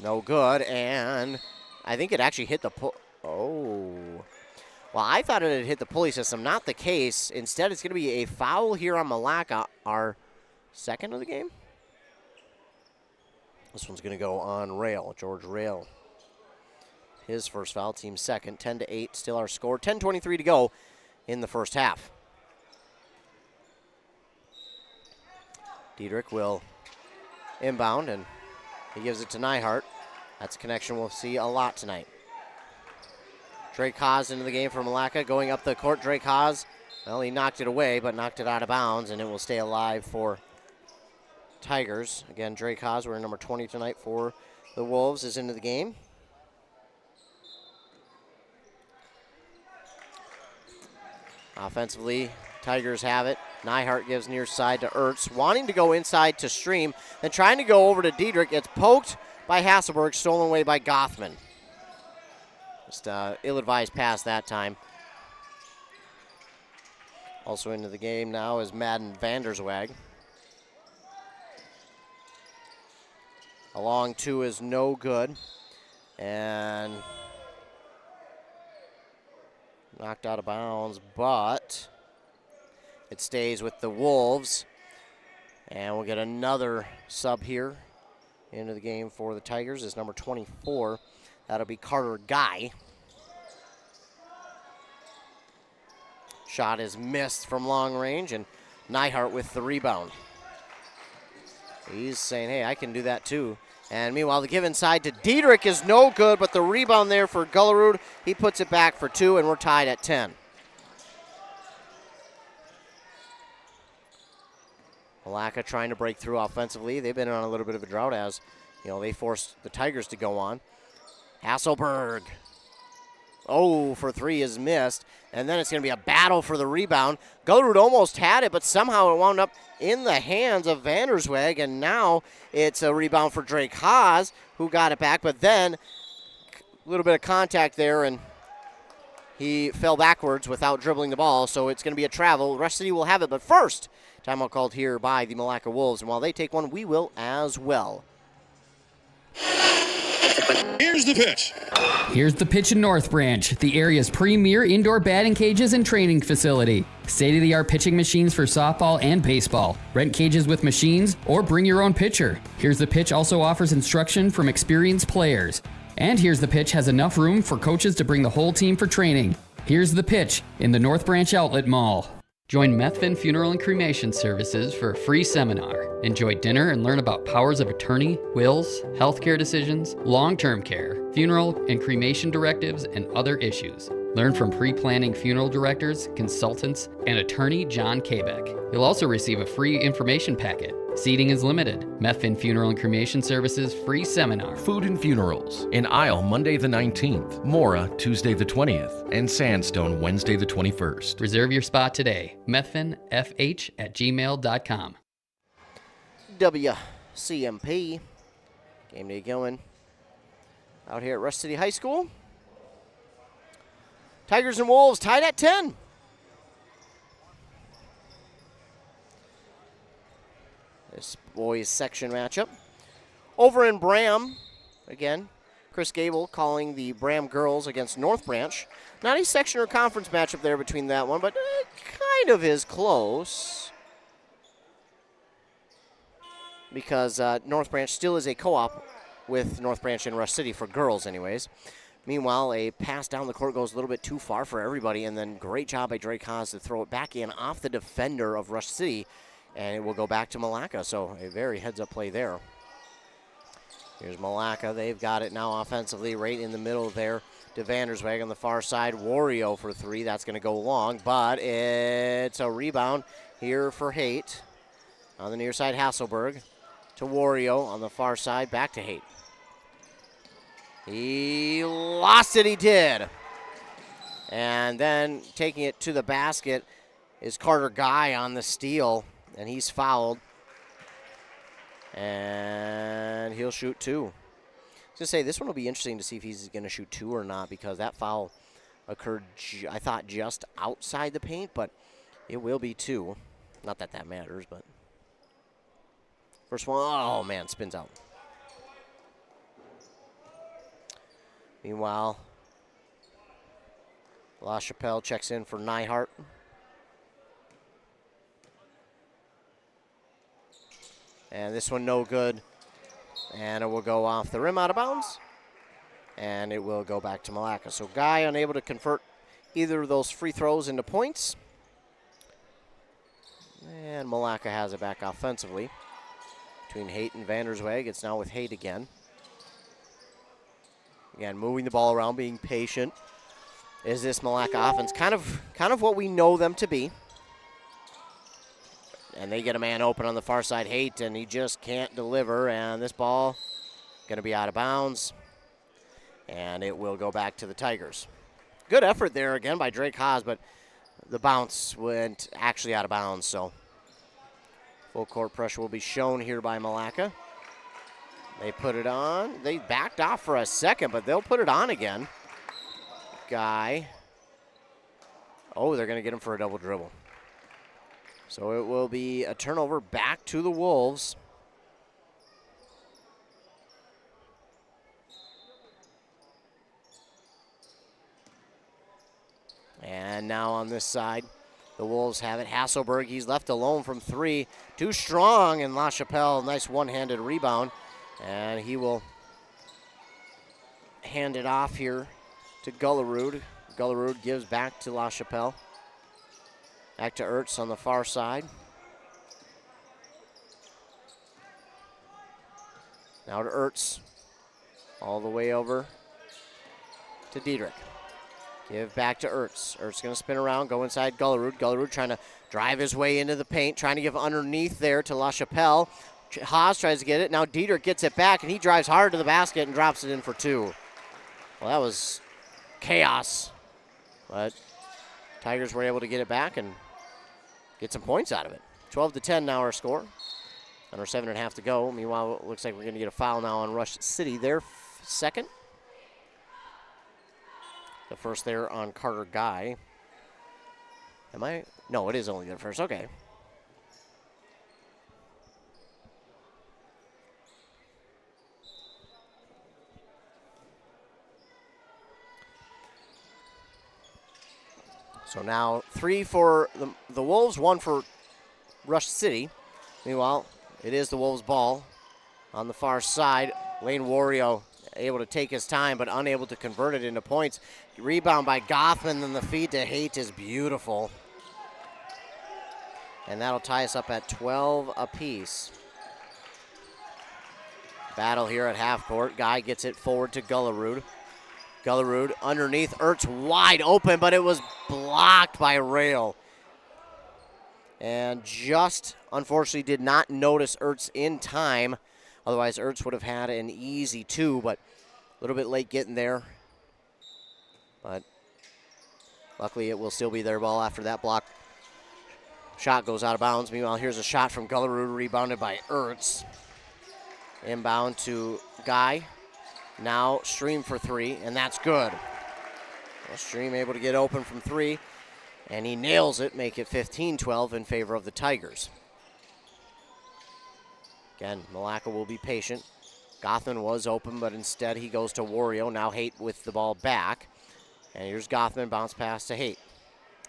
No good, and I think it actually hit the pull. Oh. Well, I thought it had hit the pulley system. Not the case. Instead, it's going to be a foul here on Milaca, our second of the game. This one's going to go on Rail, George Rail. His first foul, team second. 10-8, still our score. 10:23 to go in the first half. Diedrich will inbound, and he gives it to Nyhart. That's a connection we'll see a lot tonight. Drake Haas into the game for Milaca. Going up the court, Drake Haas, well, he knocked it away, but knocked it out of bounds, and it will stay alive for Tigers. Again, Drake Haas, wearing number 20 tonight for the Wolves, is into the game. Offensively, Tigers have it. Nyhart gives near side to Ertz, wanting to go inside to Stream, then trying to go over to Diedrich. It's poked by Hasselberg, stolen away by Gothman. Just ill-advised pass that time. Also into the game now is Madden Vanderswag. A long two is no good. And knocked out of bounds, but it stays with the Wolves. And we'll get another sub here into the game for the Tigers. Is number 24. That'll be Carter Guy. Shot is missed from long range, and Nyhart with the rebound. He's saying, hey, I can do that too. And meanwhile, the give inside to Diedrich is no good, but the rebound there for Gullerud. He puts it back for two, and we're tied at 10. Milaca trying to break through offensively. They've been on a little bit of a drought as, they forced the Tigers to go on. Hasselberg. Oh, for three is missed. And then it's going to be a battle for the rebound. Gullerud almost had it, but somehow it wound up in the hands of Vandersweg. And now it's a rebound for Drake Haas, who got it back. But then a little bit of contact there, and he fell backwards without dribbling the ball. So it's going to be a travel. Rush City will have it. But first, timeout called here by the Milaca Wolves. And while they take one, we will as well. Here's the pitch. Here's the pitch in North Branch, the area's premier indoor batting cages and training facility. State-of-the-art pitching machines for softball and baseball. Rent cages with machines or bring your own pitcher. Here's the Pitch also offers instruction from experienced players. And Here's the Pitch has enough room for coaches to bring the whole team for training. Here's the Pitch in the North Branch Outlet Mall. Join Methvin Funeral and Cremation Services for a free seminar. Enjoy dinner and learn about powers of attorney, wills, healthcare decisions, long-term care, funeral and cremation directives, and other issues. Learn from pre-planning funeral directors, consultants, and attorney John Kabeck. You'll also receive a free information packet. Seating is limited. Methvin Funeral and Cremation Services free seminar. Food and Funerals in Isle Monday the 19th, Mora Tuesday the 20th, and Sandstone Wednesday the 21st. Reserve your spot today. methvinfh@gmail.com. WCMP. Game day going out here at Rush City High School. Tigers and Wolves tied at 10. This boys section matchup. Over in Bram, again, Chris Gable calling the Bram girls against North Branch. Not a section or conference matchup there between that one, but it kind of is close. Because North Branch still is a co-op with North Branch and Rush City for girls anyways. Meanwhile, a pass down the court goes a little bit too far for everybody, and then great job by Drake Haas to throw it back in off the defender of Rush City, and it will go back to Milaca. So a very heads-up play there. Here's Milaca. They've got it now offensively right in the middle there to Vandersweg on the far side. Wario for three. That's going to go long, but it's a rebound here for Haight. On the near side, Hasselberg to Wario on the far side. Back to Haight. He lost it, he did. And then taking it to the basket is Carter Guy on the steal, and he's fouled. And he'll shoot two. I was going to say, this one will be interesting to see if he's going to shoot two or not, because that foul occurred, I thought, just outside the paint, but it will be two. Not that that matters, but. First one, oh man, spins out. Meanwhile, LaChapelle checks in for Nyhart. And this one no good. And it will go off the rim out of bounds. And it will go back to Milaca. So Guy unable to convert either of those free throws into points. And Milaca has it back offensively. Between Haight and Vandersweg. It's now with Haight again. Again, moving the ball around, being patient. Is this Milaca offense kind of what we know them to be? And they get a man open on the far side, Haight, and he just can't deliver. And this ball going to be out of bounds. And it will go back to the Tigers. Good effort there again by Drake Haas, but the bounce went actually out of bounds. So full court pressure will be shown here by Milaca. They put it on. They backed off for a second, but they'll put it on again. Guy. Oh, they're going to get him for a double dribble. So it will be a turnover back to the Wolves. And now on this side, the Wolves have it. Hasselberg, he's left alone from three. Too strong, and LaChapelle, nice one-handed rebound. And he will hand it off here to Gullerud. Gullerud gives back to LaChapelle. Back to Ertz on the far side. Now to Ertz. All the way over to Diedrich. Give back to Ertz. Ertz going to spin around, go inside Gullerud. Gullerud trying to drive his way into the paint, trying to give underneath there to LaChapelle. Haas tries to get it. Now Diedrich gets it back, and he drives hard to the basket and drops it in for two. Well, that was chaos. But Tigers were able to get it back and get some points out of it. 12-10 now our score. Under 7.5 to go. Meanwhile, it looks like we're going to get a foul now on Rush City. Their second. The first there on Carter Guy. Am I? No, it is only their first. Okay. So now 3 for the Wolves, 1 for Rush City. Meanwhile, it is the Wolves' ball on the far side. Lane Wario able to take his time, but unable to convert it into points. Rebound by Gothman, and the feed to Haight is beautiful. And that'll tie us up at 12 apiece. Battle here at half court. Guy gets it forward to Gullerud. Gullerud underneath. Ertz wide open, but it was blocked by Rail. And just, unfortunately, did not notice Ertz in time. Otherwise, Ertz would have had an easy two, but a little bit late getting there. But luckily, it will still be their ball after that block. Shot goes out of bounds. Meanwhile, here's a shot from Gullerud, rebounded by Ertz. Inbound to Guy. Now Stream for three, and that's good. Well, Stream able to get open from three, and he nails it, make it 15-12 in favor of the Tigers. Again, Milaca will be patient. Gothman was open, but instead he goes to Wario. Now Haight with the ball back. And here's Gothman, bounce pass to Haight.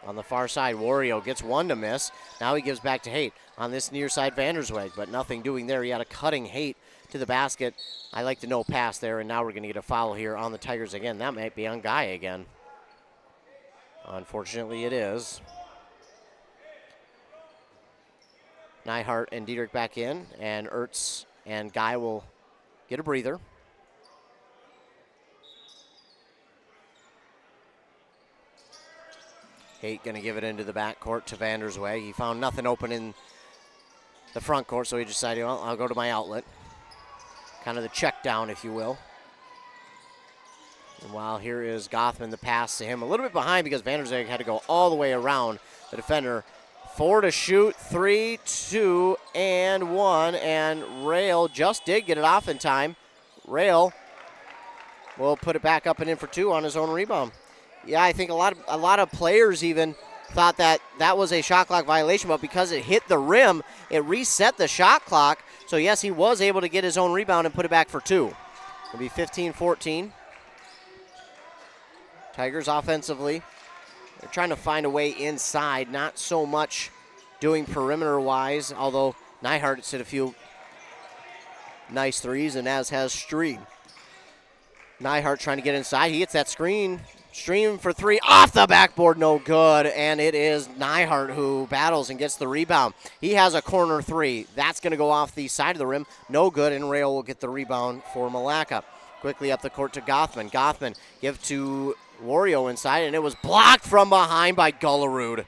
On the far side, Wario gets one to miss. Now he gives back to Haight. On this near side, Vandersweg, but nothing doing there. He had a cutting Haight to the basket. I like the no pass there, and now we're going to get a foul here on the Tigers again. That might be on Guy again. Unfortunately, it is. Nyhart and Diedrich back in, and Ertz and Guy will get a breather. Haight going to give it into the backcourt to Vandersweg. He found nothing open in the front court, so he decided, well, I'll go to my outlet. Kind of the check down, if you will. And while here is Gothman, the pass to him. A little bit behind because Vandersweg had to go all the way around the defender. 4 to shoot, 3, 2, and 1. And Rail just did get it off in time. Rail will put it back up and in for 2 on his own rebound. Yeah, I think a lot of players even thought that that was a shot clock violation, but because it hit the rim, it reset the shot clock. So, yes, he was able to get his own rebound and put it back for 2. It'll be 15-14. Tigers offensively They're trying to find a way inside, not so much doing perimeter-wise, although Nyhart hit a few nice threes, and as has Stream. Nyhart trying to get inside. He hits that screen. Stream for three. Off the backboard, no good. And it is Nyhart who battles and gets the rebound. He has a corner three. That's going to go off the side of the rim. No good, and Rail will get the rebound for Milaca. Quickly up the court to Gothman. Gothman give to Wario inside, and it was blocked from behind by Gullerud.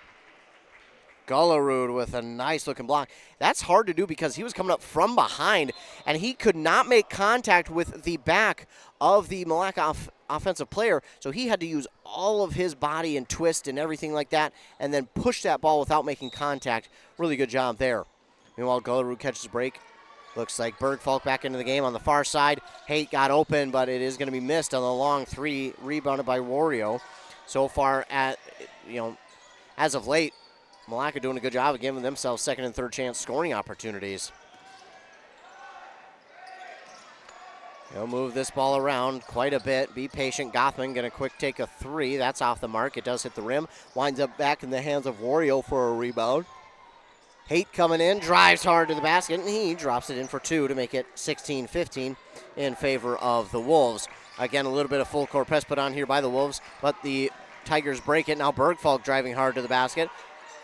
Gullerud with a nice-looking block. That's hard to do because he was coming up from behind, and he could not make contact with the back of the Milaca offensive player, so he had to use all of his body and twist and everything like that, and then push that ball without making contact. Really good job there. Meanwhile, Gullerud catches a break. Looks like Bergfalk back into the game on the far side. Haight got open, but it is going to be missed on the long three, rebounded by Wario. So far, as of late, Milaca doing a good job of giving themselves second and third chance scoring opportunities. He'll move this ball around quite a bit. Be patient. Gothman going to quick take a three. That's off the mark. It does hit the rim. Winds up back in the hands of Wario for a rebound. Haight coming in, drives hard to the basket, and he drops it in for two to make it 16-15 in favor of the Wolves. Again, a little bit of full court press put on here by the Wolves, but the Tigers break it. Now Bergfalk driving hard to the basket.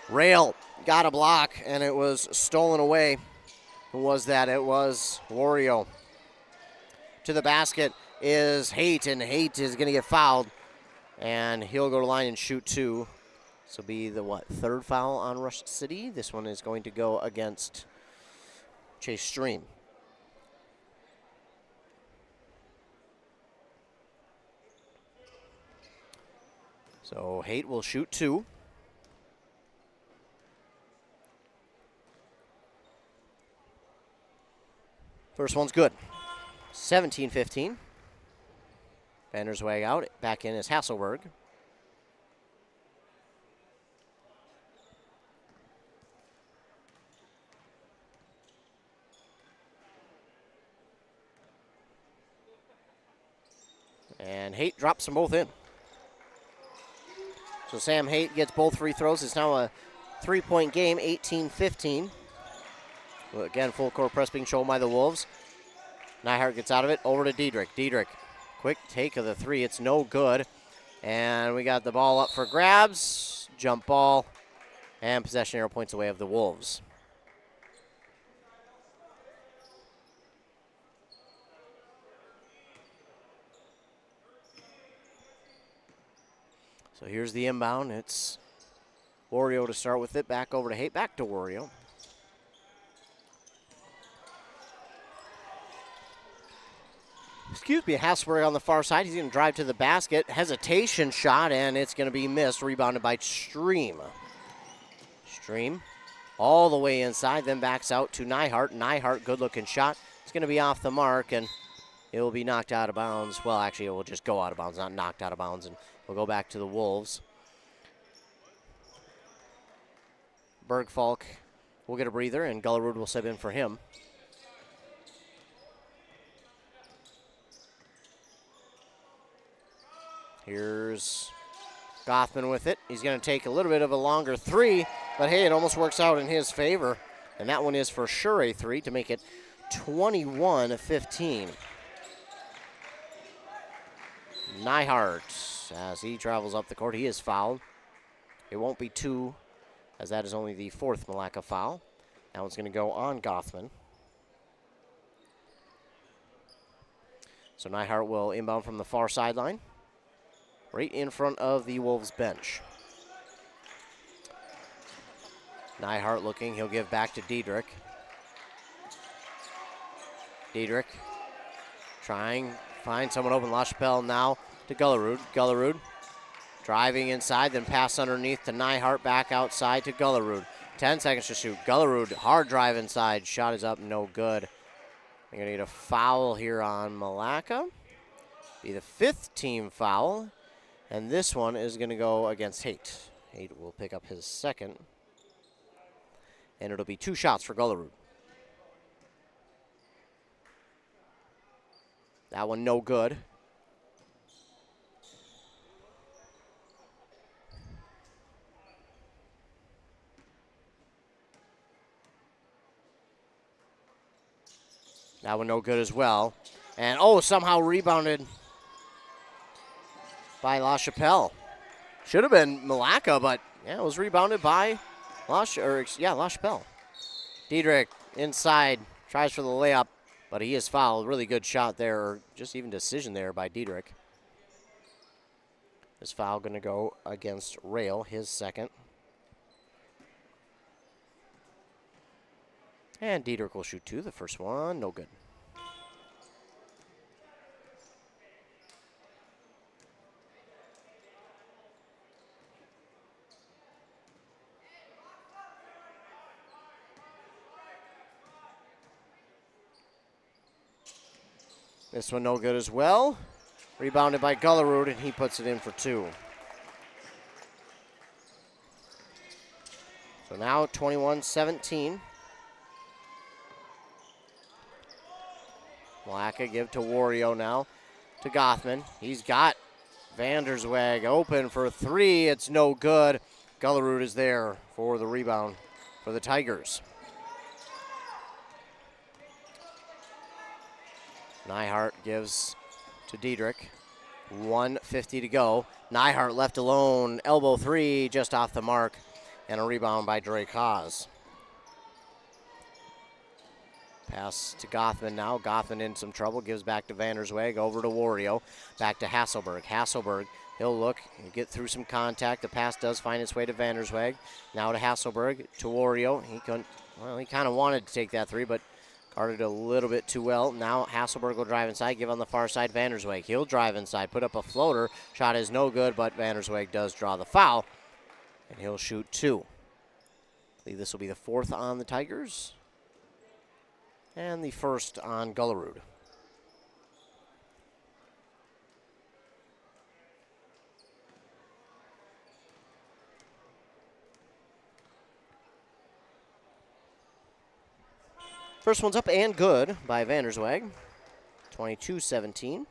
Rail got a block, and it was stolen away. Who was that? It was Wario. To the basket is Haight, and Haight is going to get fouled, and he'll go to line and shoot two. This will be the, third foul on Rush City. This one is going to go against Chase Stream. So Haight will shoot two. First one's good. 17-15. Banner's way out. Back in is Hasselberg. And Haight drops them both in. So Sam Haight gets both free throws. It's now a three-point game, 18-15. Well, again, full court press being shown by the Wolves. Nyhart gets out of it, over to Diedrich. Diedrich, quick take of the three. It's no good. And we got the ball up for grabs. Jump ball. And possession arrow points away of the Wolves. So here's the inbound. It's Wario to start with it. Back over to Haight. Back to Wario. Excuse me, Hasselberg on the far side. He's going to drive to the basket. Hesitation shot, and it's going to be missed. Rebounded by Stream. Stream all the way inside, then backs out to Nyhart. Nyhart, good-looking shot. It's going to be off the mark, and it will be knocked out of bounds. Well, actually, it will just go out of bounds, not knocked out of bounds, and we'll go back to the Wolves. Bergfalk will get a breather, and Gullerud will sub in for him. Here's Gothman with it. He's going to take a little bit of a longer three, but hey, it almost works out in his favor. And that one is for sure a three to make it 21-15. Nyhart, as he travels up the court, he is fouled. It won't be two, as that is only the fourth Milaca foul. That one's going to go on Gothman. So Nyhart will inbound from the far sideline, right in front of the Wolves bench. Nyhart looking, he'll give back to Diedrich. Diedrich trying, find someone open. LaChapelle now to Gullerud. Gullerud driving inside, then pass underneath to Nyhart, back outside to Gullerud. 10 seconds to shoot. Gullerud, hard drive inside. Shot is up, no good. They're going to get a foul here on Milaca. Be the fifth team foul. And this one is going to go against Haight. Haight will pick up his second. And it'll be two shots for Gullerud. That one no good. That one no good as well. And, somehow rebounded by LaChapelle. Should have been Milaca, but, it was rebounded by LaChapelle. Diedrich inside, tries for the layup, but he is fouled. Really good shot there, or just even decision there by Diedrich. This foul going to go against Rail, his second. And Diedrich will shoot 2. The first one, no good. This one no good as well. Rebounded by Gullerud, and he puts it in for 2. So now 21-17. Milaca give to Wario now to Gothman. He's got Vandersweg open for 3. It's no good. Gullerud is there for the rebound for the Tigers. Nyhart gives to Diedrich. 1:50 to go. Nyhart left alone. Elbow 3 just off the mark. And a rebound by Drake Haas. Pass to Gothman now. Gothman in some trouble. Gives back to Vandersweg. Over to Wario. Back to Hasselberg. Hasselberg, he'll look and get through some contact. The pass does find its way to Vandersweg. Now to Hasselberg. To Wario. He kind of wanted to take that 3, but guarded a little bit too well. Now Hasselberg will drive inside, give on the far side Vandersweg. He'll drive inside, put up a floater. Shot is no good, but Vandersweg does draw the foul, and he'll shoot 2. I believe this will be the 4th on the Tigers, and the 1st on Gullerud. First one's up and good by Vandersweg. 22-17.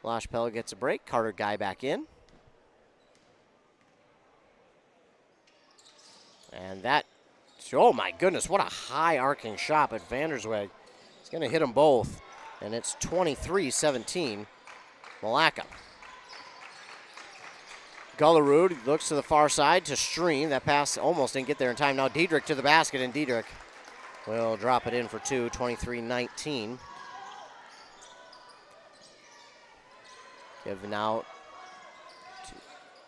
LaChapelle gets a break. Carter Guy back in. And that, oh my goodness, what a high arcing shot, but Vandersweg is going to hit them both. And it's 23-17, Milaca. Gullerud looks to the far side to Stream. That pass almost didn't get there in time. Now Diedrich to the basket, and Diedrich will drop it in for 2, 23-19. Give now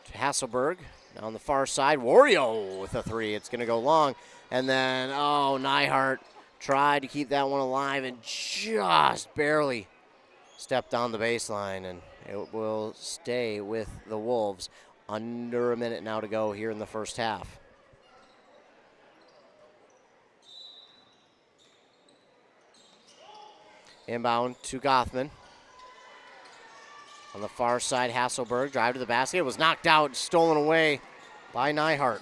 to Hasselberg. Now on the far side, Wario with a 3. It's going to go long. And then, Nyhart tried to keep that one alive and just barely stepped on the baseline. And it will stay with the Wolves. Under a minute now to go here in the first half. Inbound to Gothman. On the far side, Hasselberg, drive to the basket. It was knocked out, stolen away by Nyhart.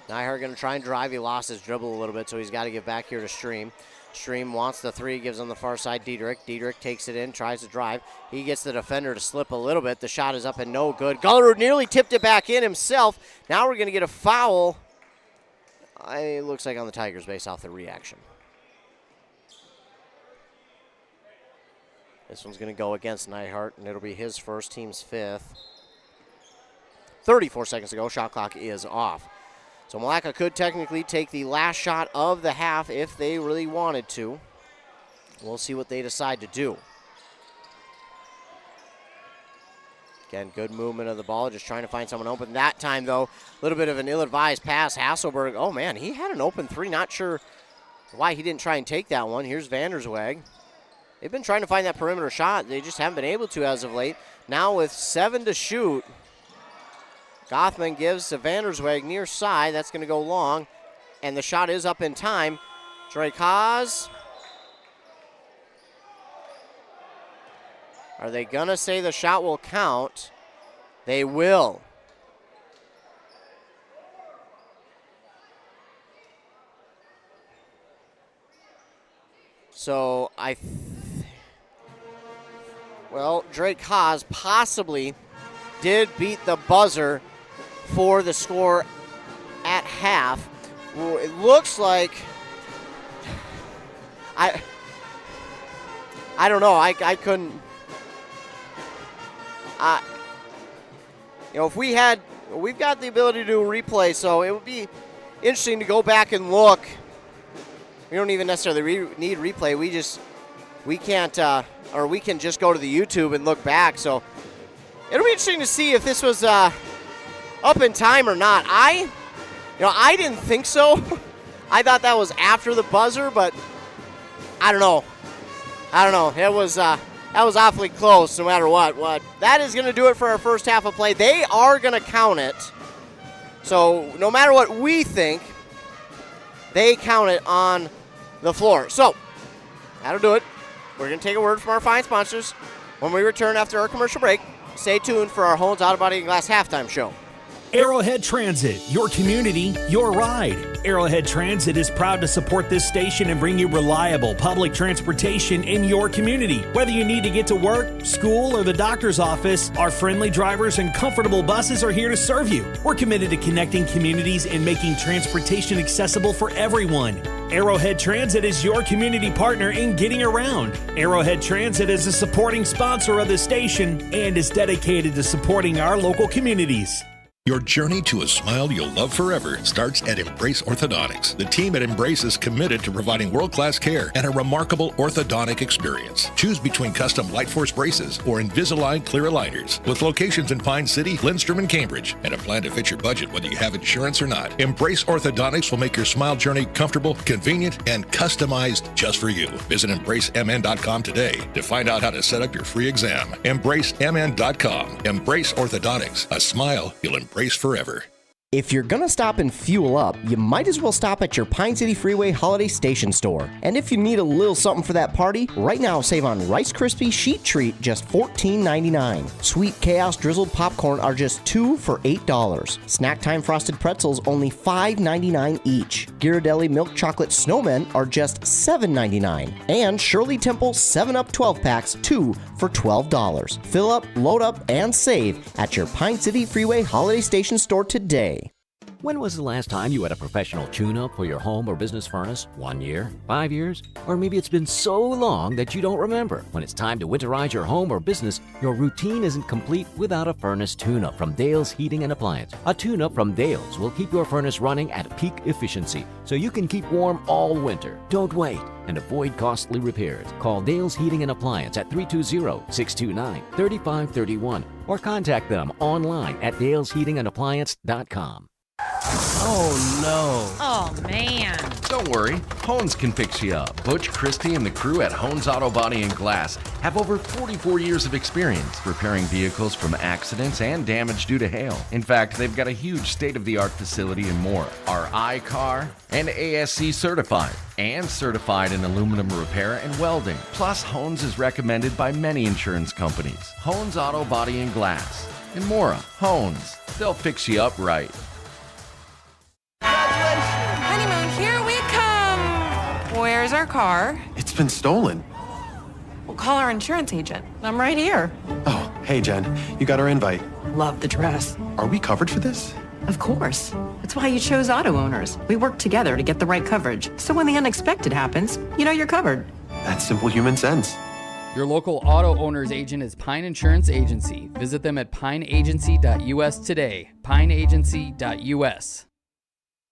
Nyhart going to try and drive. He lost his dribble a little bit, so he's got to give back here to Stream. Stream wants the 3, gives on the far side Diedrich. Diedrich takes it in, tries to drive. He gets the defender to slip a little bit. The shot is up and no good. Gullerud nearly tipped it back in himself. Now we're going to get a foul. It looks like on the Tigers based off the reaction. This one's going to go against Nyhart, and it'll be his first, team's 5th. 34 seconds to go. Shot clock is off. So Milaca could technically take the last shot of the half if they really wanted to. We'll see what they decide to do. Again, good movement of the ball, just trying to find someone open. That time, though, a little bit of an ill-advised pass. Hasselberg, oh, man, he had an open 3. Not sure why he didn't try and take that one. Here's Vandersweg. They've been trying to find that perimeter shot. They just haven't been able to as of late. Now with 7 to shoot, Gothman gives to Vandersweg near side. That's going to go long, and the shot is up in time. Drake Haas. Are they going to say the shot will count? They will. So Drake Haas possibly did beat the buzzer for the score at half. Well, it looks like I don't know. I couldn't. If we've got the ability to do a replay, so it would be interesting to go back and look. We don't even necessarily need replay. We can't, or we can just go to the YouTube and look back. So it'll be interesting to see if this was up in time or not. I didn't think so. I thought that was after the buzzer, but I don't know. It was that was awfully close, no matter what. That is going to do it for our first half of play. They are going to count it. So no matter what we think, they count it on the floor. So that'll do it. We're going to take a word from our fine sponsors. When we return after our commercial break, stay tuned for our Holmes Auto Body and Glass halftime show. Arrowhead Transit, your community, your ride. Arrowhead Transit is proud to support this station and bring you reliable public transportation in your community. Whether you need to get to work, school, or the doctor's office, our friendly drivers and comfortable buses are here to serve you. We're committed to connecting communities and making transportation accessible for everyone. Arrowhead Transit is your community partner in getting around. Arrowhead Transit is a supporting sponsor of the station and is dedicated to supporting our local communities. Your journey to a smile you'll love forever starts at Embrace Orthodontics. The team at Embrace is committed to providing world-class care and a remarkable orthodontic experience. Choose between custom Light Force braces or Invisalign clear aligners. With locations in Pine City, Lindstrom, and Cambridge, and a plan to fit your budget whether you have insurance or not. Embrace Orthodontics will make your smile journey comfortable, convenient, and customized just for you. Visit EmbraceMN.com today to find out how to set up your free exam. EmbraceMN.com. Embrace Orthodontics. A smile you'll embrace forever. If you're gonna stop and fuel up, you might as well stop at your Pine City Freeway Holiday Station store. And if you need a little something for that party, right now save on Rice Krispie Sheet Treat, just $14.99. Sweet Chaos Drizzled Popcorn are just $2 for $8. Snack Time Frosted Pretzels only $5.99 each. Ghirardelli Milk Chocolate Snowmen are just $7.99. And Shirley Temple 7-Up 12-packs, 2 for $12. Fill up, load up, and save at your Pine City Freeway Holiday Station store today. When was the last time you had a professional tune-up for your home or business furnace? 1 year? 5 years? Or maybe it's been so long that you don't remember. When it's time to winterize your home or business, your routine isn't complete without a furnace tune-up from Dale's Heating and Appliance. A tune-up from Dale's will keep your furnace running at peak efficiency so you can keep warm all winter. Don't wait and avoid costly repairs. Call Dale's Heating and Appliance at 320-629-3531 or contact them online at dalesheatingandappliance.com. Oh no. Oh man. Don't worry, Hones can fix you up. Butch, Christie, and the crew at Hones Auto Body and Glass have over 44 years of experience repairing vehicles from accidents and damage due to hail. In fact, they've got a huge state-of-the-art facility in Mora, are I-CAR and ASC certified, and certified in aluminum repair and welding. Plus, Hones is recommended by many insurance companies. Hones Auto Body and Glass. In Mora, Hones. They'll fix you up right. Honeymoon, here we come. Where's our car? It's been stolen. We'll call our insurance agent. I'm right here. Oh, hey, Jen. You got our invite. Love the dress. Are we covered for this? Of course. That's why you chose auto owners. We work together to get the right coverage. So when the unexpected happens, you know you're covered. That's simple human sense. Your local auto owner's agent is Pine Insurance Agency. Visit them at pineagency.us today. pineagency.us.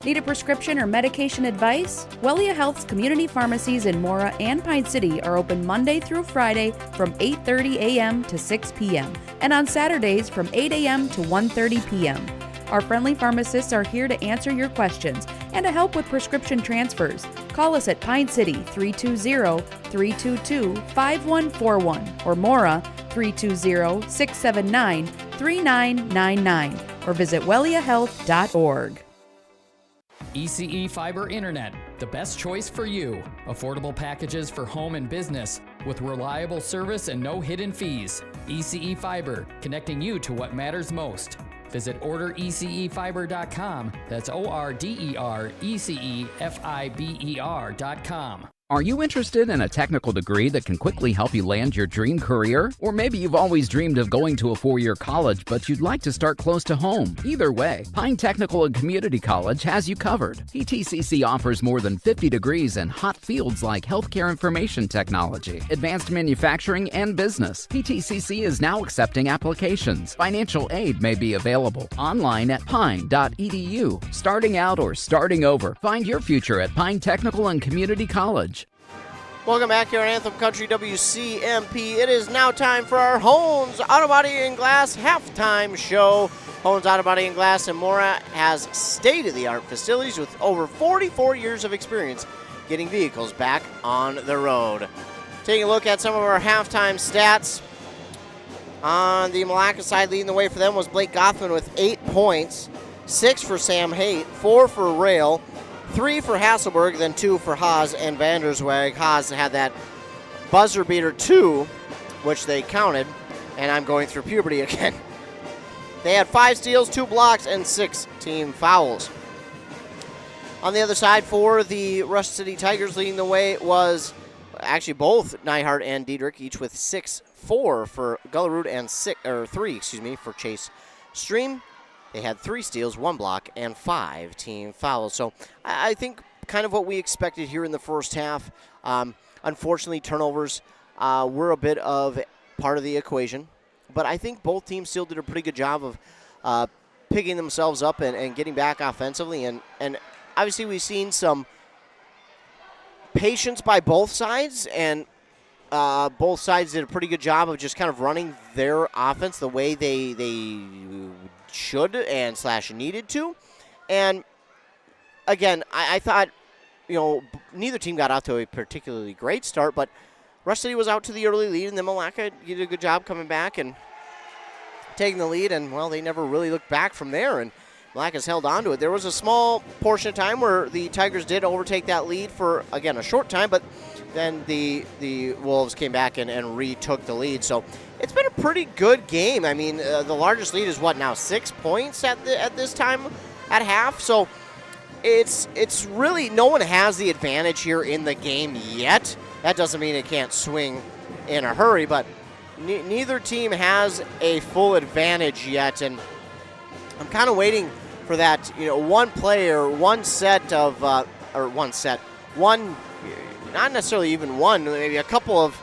Need a prescription or medication advice? Wellia Health's community pharmacies in Mora and Pine City are open Monday through Friday from 8:30 a.m. to 6 p.m. and on Saturdays from 8 a.m. to 1:30 p.m. Our friendly pharmacists are here to answer your questions and to help with prescription transfers. Call us at Pine City 320-322-5141 or Mora 320-679-3999 or visit welliahealth.org. ECE Fiber Internet, the best choice for you. Affordable packages for home and business with reliable service and no hidden fees. ECE Fiber, connecting you to what matters most. Visit orderecefiber.com. That's ORDERECEFIBER.com. Are you interested in a technical degree that can quickly help you land your dream career? Or maybe you've always dreamed of going to a 4-year college, but you'd like to start close to home. Either way, Pine Technical and Community College has you covered. PTCC offers more than 50 degrees in hot fields like healthcare information technology, advanced manufacturing, and business. PTCC is now accepting applications. Financial aid may be available online at pine.edu. Starting out or starting over, find your future at Pine Technical and Community College. Welcome back here on Anthem Country WCMP. It is now time for our Hones Auto Body and Glass halftime show. Hones Auto Body and Glass in Mora has state-of-the-art facilities with over 44 years of experience getting vehicles back on the road. Taking a look at some of our halftime stats. On the Milaca side, leading the way for them was Blake Gothman with 8 points, 6 for Sam Haight, 4 for Rail, 3 for Hasselberg, then 2 for Haas and Vandersweg. Haas had that buzzer beater 2, which they counted, and I'm going through puberty again. They had 5 steals, 2 blocks, and 6 team fouls. On the other side, for the Rush City Tigers, leading the way was actually both Neihart and Diedrich, each with 6-4 for Gullerud and 3 for Chase Stream. They had 3 steals, 1 block, and 5 team fouls. So I think kind of what we expected here in the first half. Unfortunately, turnovers were a bit of part of the equation. But I think both teams still did a pretty good job of picking themselves up and getting back offensively. And obviously we've seen some patience by both sides, and both sides did a pretty good job of just kind of running their offense the way they should and / needed to. And again, I thought, neither team got out to a particularly great start, but Rush City was out to the early lead, and then Milaca did a good job coming back and taking the lead, and, well, they never really looked back from there, and Milaca's held on to it. There was a small portion of time where the Tigers did overtake that lead for, again, a short time, but then the Wolves came back and retook the lead. So it's been a pretty good game. I mean, the largest lead is what now, 6 points at this time at half. So it's really, no one has the advantage here in the game yet. That doesn't mean it can't swing in a hurry, but neither team has a full advantage yet, and I'm kind of waiting for that, one player, one set of, not necessarily even one, maybe a couple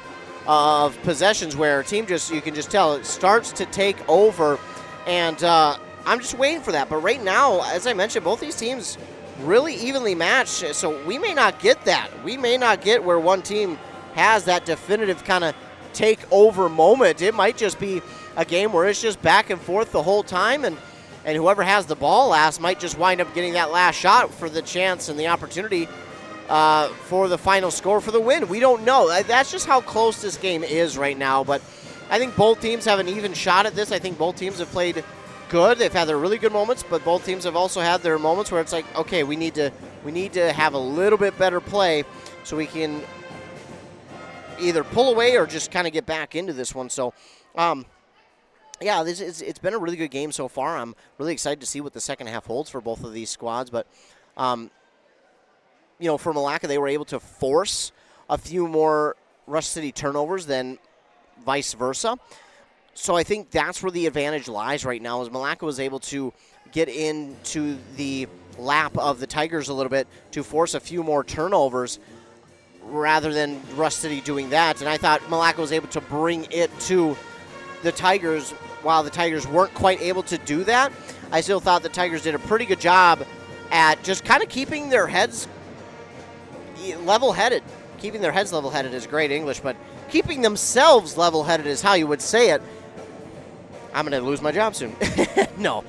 of possessions where a team you can just tell it starts to take over, and I'm just waiting for that. But right now, as I mentioned, both these teams really evenly matched, so we may not get that. We may not get where one team has that definitive kind of take over moment. It might just be a game where it's just back and forth the whole time, and whoever has the ball last might just wind up getting that last shot for the chance and the opportunity for the final score for the win. We don't know. That's just how close this game is right now, but I think both teams have an even shot at this. I think both teams have played good. They've had their really good moments, but both teams have also had their moments where it's like, okay, we need to have a little bit better play so we can either pull away or just kind of get back into this one. So, yeah, it's been a really good game so far. I'm really excited to see what the second half holds for both of these squads. But, for Milaca, they were able to force a few more Rush City turnovers than vice versa. So I think that's where the advantage lies right now, is Milaca was able to get into the lap of the Tigers a little bit to force a few more turnovers rather than Rush City doing that. And I thought Milaca was able to bring it to the Tigers while the Tigers weren't quite able to do that. I still thought the Tigers did a pretty good job at just kind of keeping their heads level-headed. Keeping their heads level-headed is great English, but keeping themselves level-headed is how you would say it. I'm going to lose my job soon. No.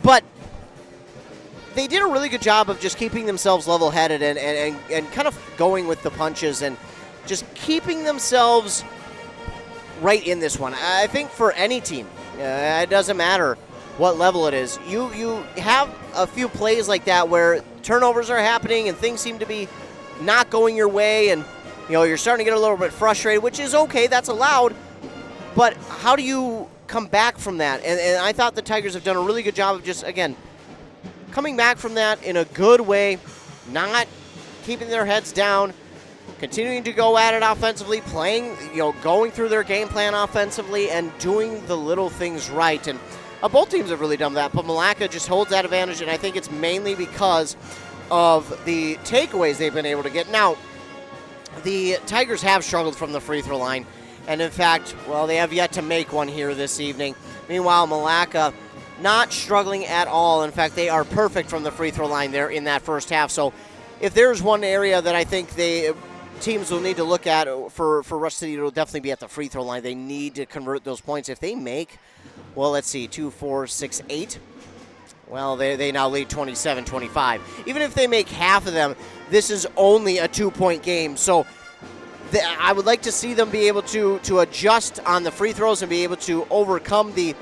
But they did a really good job of just keeping themselves level-headed and kind of going with the punches and just keeping themselves right in this one. I think for any team, it doesn't matter what level it is. You have a few plays like that where turnovers are happening and things seem to be not going your way, and you're starting to get a little bit frustrated, which is okay, that's allowed. But how do you come back from that? And I thought the Tigers have done a really good job of just, again, coming back from that in a good way, not keeping their heads down, continuing to go at it offensively, playing, going through their game plan offensively and doing the little things right. And both teams have really done that, but Milaca just holds that advantage, and I think it's mainly because of the takeaways they've been able to get. Now, the Tigers have struggled from the free throw line, and in fact, they have yet to make one here this evening. Meanwhile, Milaca not struggling at all. In fact, they are perfect from the free throw line there in that first half. So if there's one area that I think teams will need to look at for Rush City, it'll definitely be at the free throw line. They need to convert those points. If they make, let's see, 2, 4, 6, 8. They now lead 27-25. Even if they make half of them, this is only a 2-point game. So I would like to see them be able to adjust on the free throws and be able to overcome the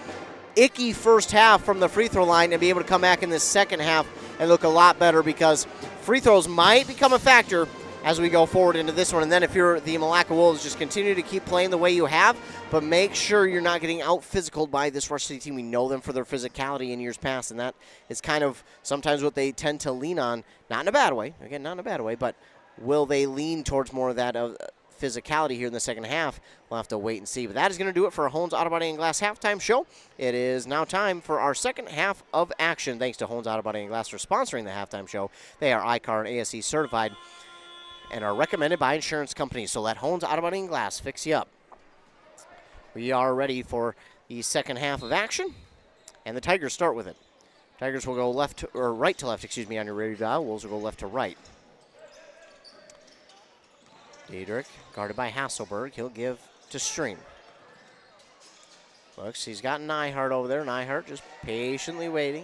icky first half from the free throw line and be able to come back in the second half and look a lot better, because free throws might become a factor as we go forward into this one. And then if you're the Milaca Wolves, just continue to keep playing the way you have, but make sure you're not getting out-physicaled by this Rush City team. We know them for their physicality in years past, and that is kind of sometimes what they tend to lean on. Not in a bad way. Again, not in a bad way, but will they lean towards more of that physicality here in the second half? We'll have to wait and see. But that is going to do it for our Hones Auto Body and Glass halftime show. It is now time for our second half of action. Thanks to Hones Auto Body and Glass for sponsoring the halftime show. They are ICAR and ASE certified and are recommended by insurance companies. So let Hones Auto Body and Glass fix you up. We are ready for the second half of action, and the Tigers start with it. Tigers will go right to left, on your radio dial. Wolves will go left to right. Diedrich, guarded by Hasselberg. He'll give to Stream. Looks, he's got Nyhart over there. Nyhart just patiently waiting.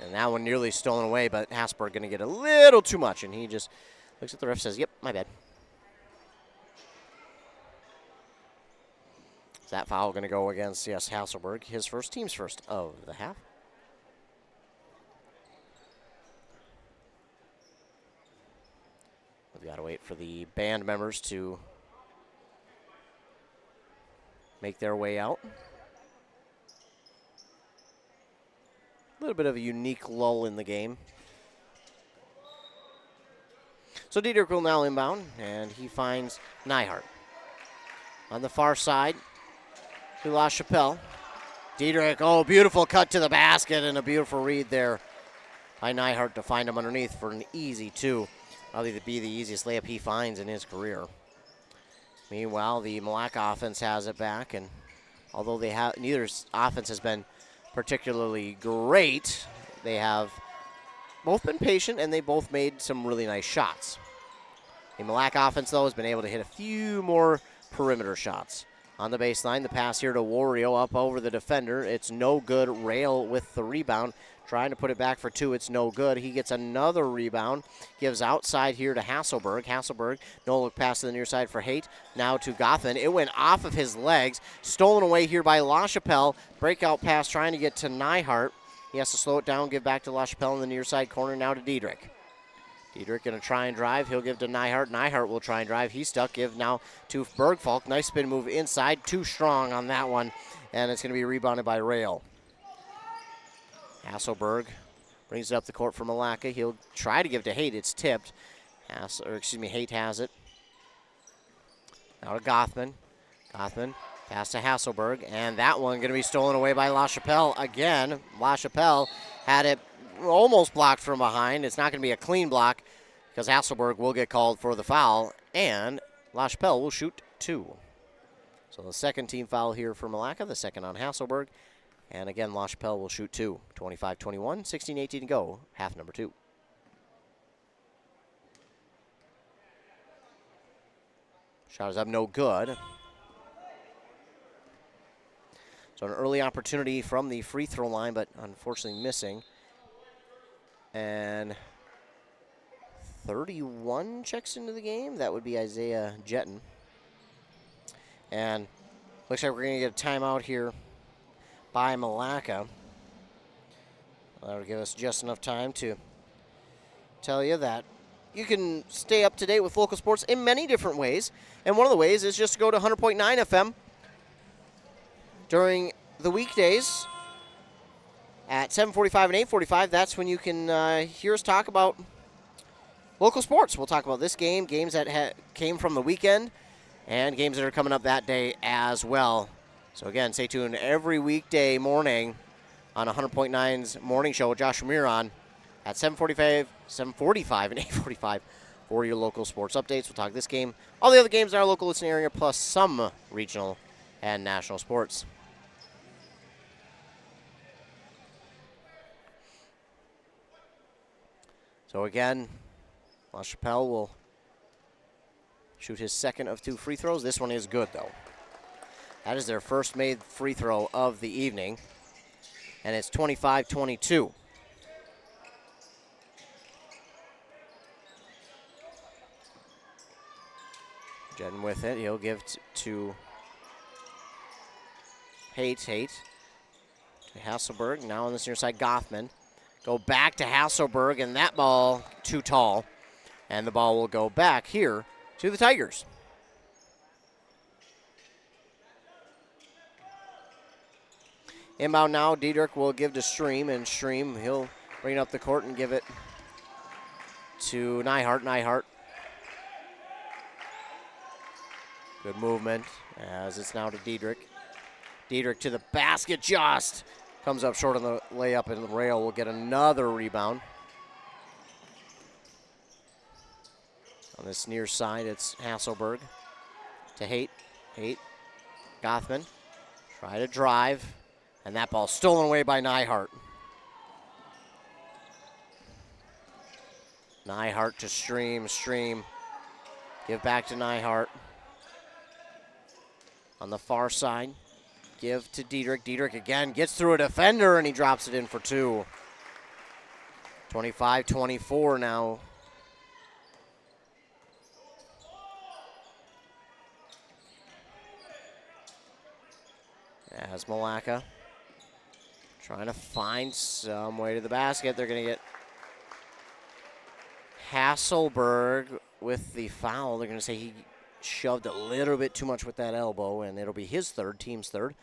And that one nearly stolen away, but Hasselberg going to get a little too much, and he just looks at the ref, says, yep, my bad. Is that foul going to go against, Hasselberg, his first, team's first of the half. We've got to wait for the band members to make their way out. A little bit of a unique lull in the game. So Diedrich will now inbound, and he finds Nyhart. On the far side to La Chapelle. Diedrich, beautiful cut to the basket and a beautiful read there by Nyhart to find him underneath for an easy 2. Probably be the easiest layup he finds in his career. Meanwhile, the Milaca offense has it back, and although neither offense has been particularly great, they have both been patient and they both made some really nice shots. The Milaca offense, though, has been able to hit a few more perimeter shots. On the baseline, the pass here to Wario up over the defender. It's no good. Rail with the rebound. Trying to put it back for 2. It's no good. He gets another rebound. Gives outside here to Hasselberg. Hasselberg, no look pass to the near side for Haight. Now to Goffin. It went off of his legs. Stolen away here by La Chapelle. Breakout pass trying to get to Nyhart. He has to slow it down, give back to La Chapelle in the near side corner. Now to Diedrich. Diedrich going to try and drive. He'll give to Nyhart. Nyhart will try and drive. He's stuck. Give now to Bergfalk. Nice spin move inside. Too strong on that one. And it's going to be rebounded by Rail. Hasselberg brings it up the court for Milaca. He'll try to give to Haight. It's tipped. Haight has it. Now to Gothman. Gothman pass to Hasselberg. And that one going to be stolen away by La Chapelle again. La Chapelle had it almost blocked from behind. It's not going to be a clean block because Hasselberg will get called for the foul. And La Chapelle will shoot 2. So the second team foul here for Milaca. The second on Hasselberg. And again, La Chapelle will shoot 2. 25-21, 16-18 to go, half number 2. Shot is up, no good. So an early opportunity from the free throw line, but unfortunately missing. And 31 checks into the game. That would be Isaiah Jetton. And looks like we're going to get a timeout here by Milaca. That'll give us just enough time to tell you that you can stay up to date with local sports in many different ways. And one of the ways is just to go to 100.9 FM during the weekdays at 7:45 and 8:45. That's when you can hear us talk about local sports. We'll talk about this game, games that came from the weekend, and games that are coming up that day as well. So again, stay tuned every weekday morning on 100.9's Morning Show with Josh Ramirez on at 7:45, and 8:45 for your local sports updates. We'll talk this game, all the other games in our local listening area, plus some regional and national sports. So again, LaChapelle will shoot his second of 2 free throws. This one is good, though. That is their first made free throw of the evening, and it's 25-22. Jedden with it. He'll give to Haight. To Hasselberg. Now on this near side, Goffman. Go back to Hasselberg, and that ball too tall. And the ball will go back here to the Tigers. Inbound now, Diedrich will give to Stream, and Stream, he'll bring it up the court and give it to Nyhart. Good movement, as it's now to Diedrich. Diedrich to the basket, just comes up short on the layup, and the Rail will get another rebound. On this near side, it's Hasselberg to Haight. Gothman, try to drive, and that ball stolen away by Nyhart. Nyhart to Stream. Give back to Nyhart. On the far side, give to Diedrich. Diedrich again gets through a defender, and he drops it in for 2. 25-24 now. As Milaca trying to find some way to the basket. They're going to get Hasselberg with the foul. They're going to say he shoved a little bit too much with that elbow, and it'll be his third, team's third.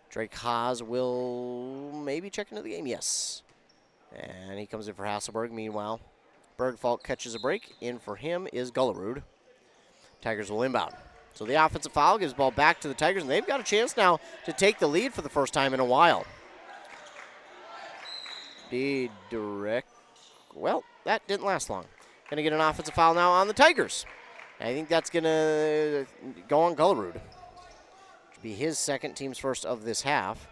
Drake Haas will maybe check into the game. Yes. And he comes in for Hasselberg. Meanwhile, Bergfalk catches a break. In for him is Gullerud. Tigers will inbound. So the offensive foul gives the ball back to the Tigers, and they've got a chance now to take the lead for the first time in a while. Diedrich. Well, that didn't last long. Going to get an offensive foul now on the Tigers. I think that's going to go on Gullerud. Which be his second, team's first of this half.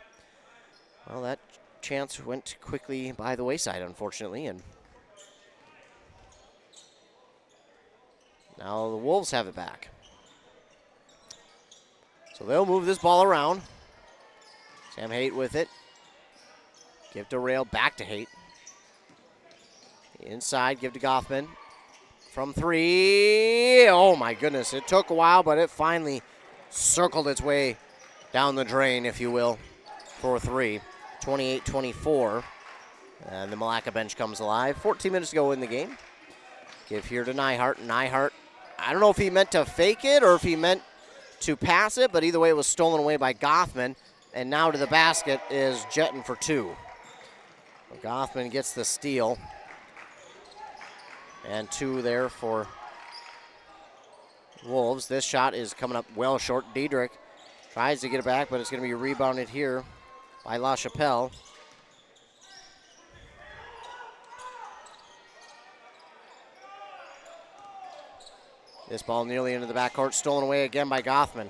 Well, that chance went quickly by the wayside, unfortunately. And now the Wolves have it back. So they'll move this ball around. Sam Haight with it. Give to Rail, back to Haight. Inside, give to Goffman. From 3, oh my goodness, it took a while, but it finally circled its way down the drain, if you will, for 3. 28-24, and the Milaca bench comes alive. 14 minutes to go in the game. Give here to Nyhart. Nyhart, I don't know if he meant to fake it or if he meant to pass it, but either way it was stolen away by Goffman, and now to the basket is Jedden for 2. Goffman gets the steal. And 2 there for Wolves. This shot is coming up well short. Diedrich tries to get it back, but it's going to be rebounded here by LaChapelle. This ball nearly into the backcourt, stolen away again by Gothman.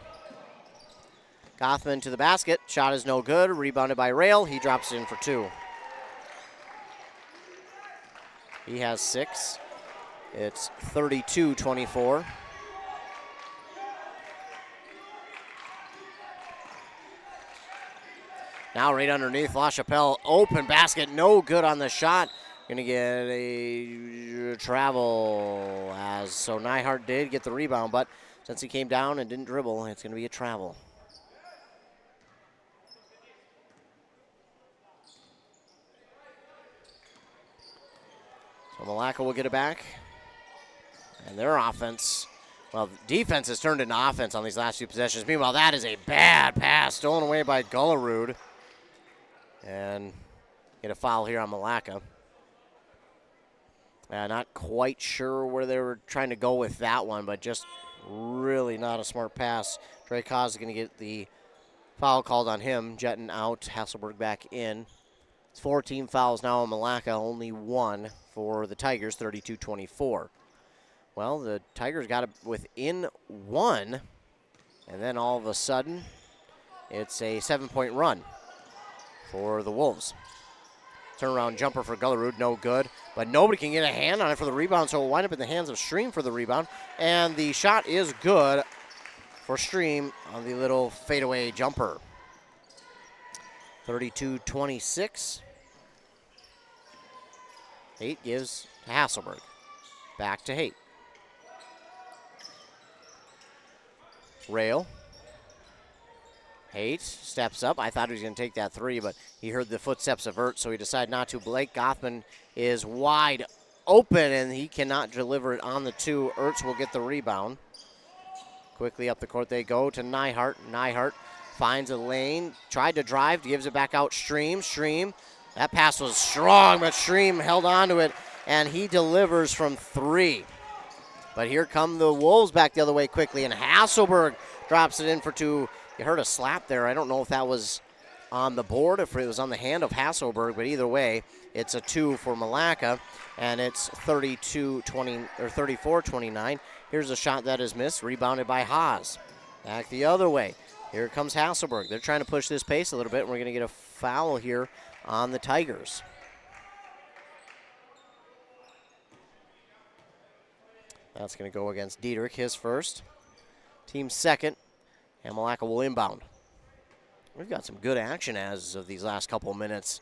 Gothman to the basket. Shot is no good. Rebounded by Rail. He drops it in for 2. He has 6. It's 32-24. Now right underneath, LaChapelle, open basket, no good on the shot. Going to get a travel, so Nyhart did get the rebound, but since he came down and didn't dribble, it's going to be a travel. So Milaca will get it back. And their offense, well, defense has turned into offense on these last few possessions. Meanwhile, that is a bad pass stolen away by Gullerud. And get a foul here on Milaca. Not quite sure where they were trying to go with that one, but just really not a smart pass. Drake Haas is going to get the foul called on him. Jetton out, Hasselberg back in. It's 14 fouls now on Milaca, only one for the Tigers, 32-24. Well, the Tigers got it within one, and then all of a sudden, it's a 7-point run for the Wolves. Turnaround jumper for Gullerud, no good. But nobody can get a hand on it for the rebound, so it'll wind up in the hands of Stream for the rebound. And the shot is good for Stream on the little fadeaway jumper. 32-26. Haight gives to Hasselberg. Back to Haight. Rail. Haight steps up. I thought he was going to take that three, but he heard the footsteps of Ertz, so he decided not to. Blake Gothman is wide open, and he cannot deliver it on the two. Ertz will get the rebound. Quickly up the court they go to Nyhart. Nyhart finds a lane, tried to drive, gives it back out. Stream. That pass was strong, but Stream held on to it, and he delivers from three. But here come the Wolves back the other way quickly, and Hasselberg drops it in for two. You heard a slap there. I don't know if that was on the board, if it was on the hand of Hasselberg, but either way, it's a two for Milaca, and it's 34-29. Here's a shot that is missed, rebounded by Haas. Back the other way. Here comes Hasselberg. They're trying to push this pace a little bit, and we're going to get a foul here on the Tigers. That's going to go against Diederich, his first. Team second. And Milaca will inbound. We've got some good action as of these last couple of minutes.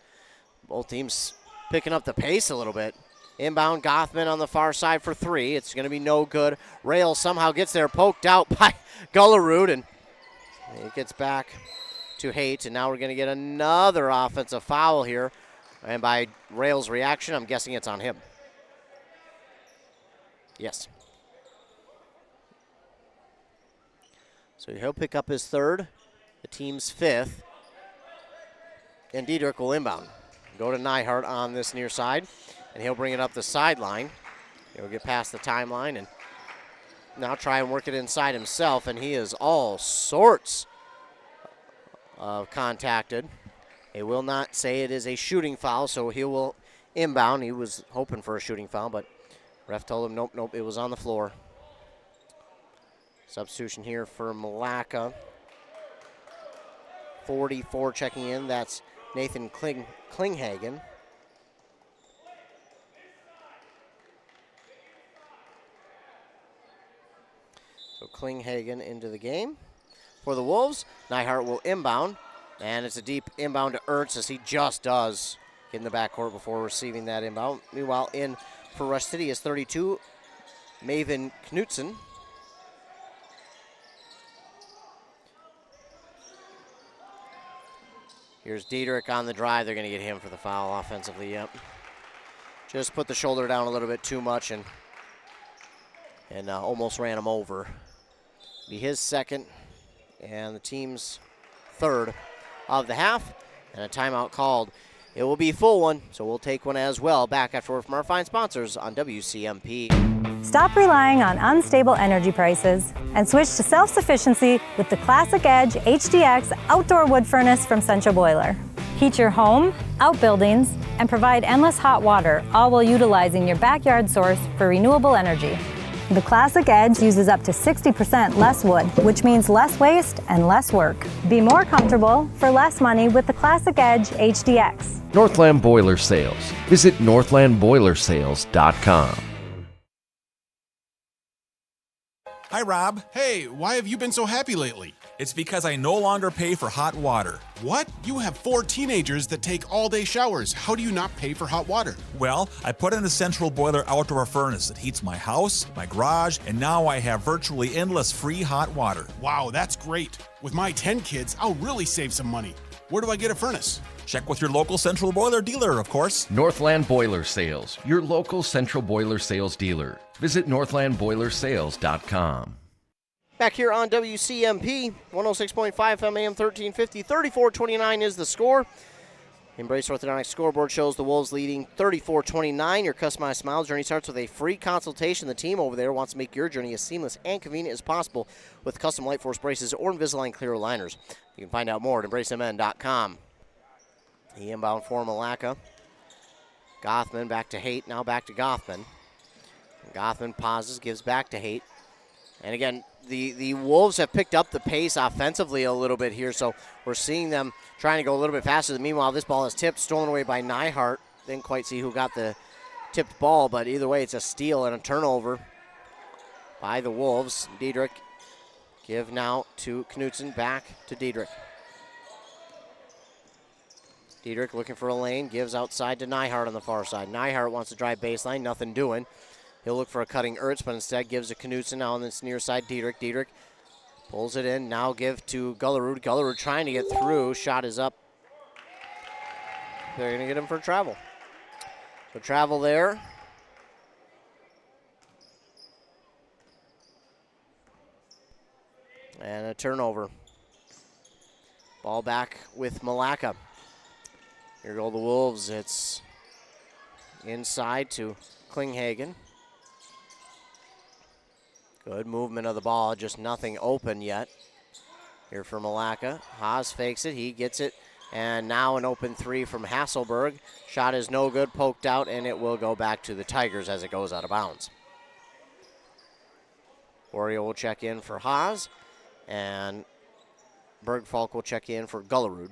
Both teams picking up the pace a little bit. Inbound, Gothman on the far side for three. It's going to be no good. Rail somehow gets there, poked out by Gullerud, and it gets back to Haight. And now we're going to get another offensive foul here. And by Rail's reaction, I'm guessing it's on him. Yes. So he'll pick up his third, the team's fifth, and Diederich will inbound. Go to Nyhart on this near side, and he'll bring it up the sideline. He'll get past the timeline and now try and work it inside himself, and he is all sorts of contacted. They will not say it is a shooting foul, so he will inbound. He was hoping for a shooting foul, but ref told him nope, it was on the floor. Substitution here for Milaca. 44 checking in. That's Nathan Klinghagen. So Klinghagen into the game for the Wolves. Nyhart will inbound, and it's a deep inbound to Ertz, as he just does get in the backcourt before receiving that inbound. Meanwhile, in for Rush City is 32, Maven Knutson. Here's Diederich on the drive. They're going to get him for the foul offensively, yep. Just put the shoulder down a little bit too much and almost ran him over. Be his second and the team's third of the half, and a timeout called. It will be a full one, so we'll take one as well. Back after word from our fine sponsors on WCMP. Stop relying on unstable energy prices and switch to self-sufficiency with the Classic Edge HDX outdoor wood furnace from Central Boiler. Heat your home, outbuildings, and provide endless hot water, all while utilizing your backyard source for renewable energy. The Classic Edge uses up to 60% less wood, which means less waste and less work. Be more comfortable for less money with the Classic Edge HDX. Northland Boiler Sales. Visit northlandboilersales.com. Hi, Rob. Hey, why have you been so happy lately? It's because I no longer pay for hot water. What? You have 4 teenagers that take all-day showers. How do you not pay for hot water? Well, I put in a Central Boiler outdoor furnace that heats my house, my garage, and now I have virtually endless free hot water. Wow, that's great. With my 10 kids, I'll really save some money. Where do I get a furnace? Check with your local Central Boiler dealer, of course. Northland Boiler Sales, your local Central Boiler Sales dealer. Visit northlandboilersales.com. Back here on WCMP, 106.5 FM AM 1350, 34-29 is the score. Embrace Orthodontics scoreboard shows the Wolves leading 34-29. Your customized smile journey starts with a free consultation. The team over there wants to make your journey as seamless and convenient as possible with custom Light Force braces or Invisalign clear aligners. You can find out more at embracemn.com. The inbound for Milaca. Gothman back to Haight, now back to Gothman. Gothman pauses, gives back to Haight. And again, the Wolves have picked up the pace offensively a little bit here, so we're seeing them trying to go a little bit faster. Meanwhile, this ball is tipped, stolen away by Nyhart. Didn't quite see who got the tipped ball, but either way, it's a steal and a turnover by the Wolves. Diedrich give now to Knutson, back to Diedrich. Diedrich looking for a lane, gives outside to Nyhart on the far side. Nyhart wants to drive baseline, nothing doing. He'll look for a cutting Ertz, but instead gives to Knutson now on this near side. Diedrich. Diedrich pulls it in, now give to Gullerud. Gullerud trying to get through, shot is up. They're going to get him for travel. So travel there. And a turnover. Ball back with Milaca. Here go the Wolves. It's inside to Klinghagen. Good movement of the ball, just nothing open yet. Here for Milaca. Haas fakes it, he gets it, and now an open three from Hasselberg. Shot is no good, poked out, and it will go back to the Tigers as it goes out of bounds. Oriole will check in for Haas, and Bergfalk will check in for Gullerud.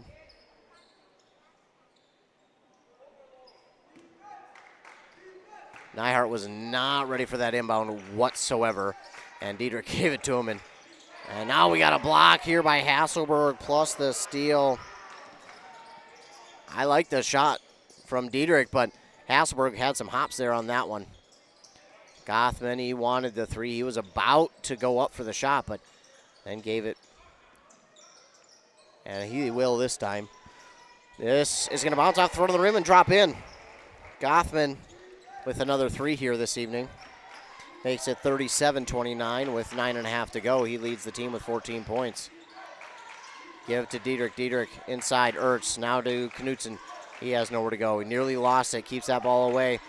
Nyhart was not ready for that inbound whatsoever, and Diedrich gave it to him. And now we got a block here by Hasselberg plus the steal. I like the shot from Diedrich, but Hasselberg had some hops there on that one. Gothman, he wanted the three. He was about to go up for the shot, but then gave it. And he will this time. This is going to bounce off the front of the rim and drop in. Gothman with another three here this evening. Makes it 37-29 with 9.5 to go. He leads the team with 14 points. Give it to Diedrich. Diedrich inside Ertz. Now to Knutson. He has nowhere to go. He nearly lost it. Keeps that ball away.